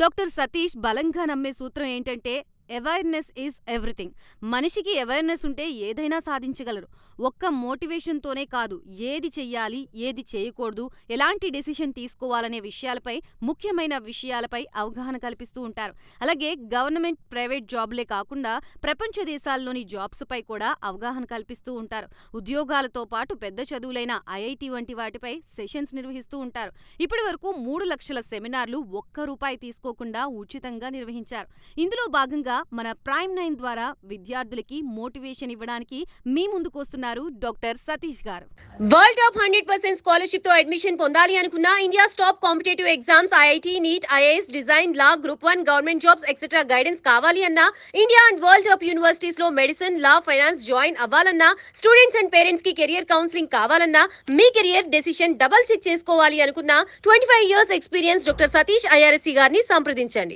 డాక్టర్ సతీష్ బలంగా నమ్మే సూత్రం ఏంటంటే అవేర్నెస్ ఈజ్ ఎవ్రీథింగ్. మనిషికి అవేర్నెస్ ఉంటే ఏదైనా సాధించగలరు. ఒక్క మోటివేషన్తోనే కాదు, ఏది చెయ్యాలి, ఏది చేయకూడదు, ఎలాంటి డెసిషన్ తీసుకోవాలనే విషయాలపై, ముఖ్యమైన విషయాలపై అవగాహన కల్పిస్తూ ఉంటారు. అలాగే గవర్నమెంట్, ప్రైవేట్ జాబ్లే కాకుండా ప్రపంచ దేశాల్లోని జాబ్స్పై కూడా అవగాహన కల్పిస్తూ ఉంటారు. ఉద్యోగాలతో పాటు పెద్ద చదువులైన ఐఐటి వంటి వాటిపై సెషన్స్ నిర్వహిస్తూ ఉంటారు. ఇప్పటి వరకు 3 లక్షల సెమినార్లు ₹1 తీసుకోకుండా ఉచితంగా నిర్వహించారు. ఇందులో భాగంగా మన ప్రైమ్ 9 ద్వారా విద్యార్థులకి మోటివేషన్ ఇవ్వడానికి మీ ముందుకు వస్తున్నారు డాక్టర్ సతీష్ గారు. వరల్డ్ టాప్ 100% స్కాలర్షిప్ తో అడ్మిషన్ పొందాలి అనుకున్న India top competitive exams IIT, NEET, IAS, design, law, group 1 government jobs etcetera guidance కావాలి అన్నా, India and world top universities లో మెడిసిన్, లా, ఫైనాన్స్ జాయిన్ అవ్వాలన్నా, స్టూడెంట్స్ అండ్ పేరెంట్స్ కి career counselling కావాలన్నా, మీ కెరియర్ డెసిషన్ డబుల్ చెక్ చేసుకోవాలి అనుకున్న 25 years experience doctor Satish IRSC గారిని సంప్రదించండి.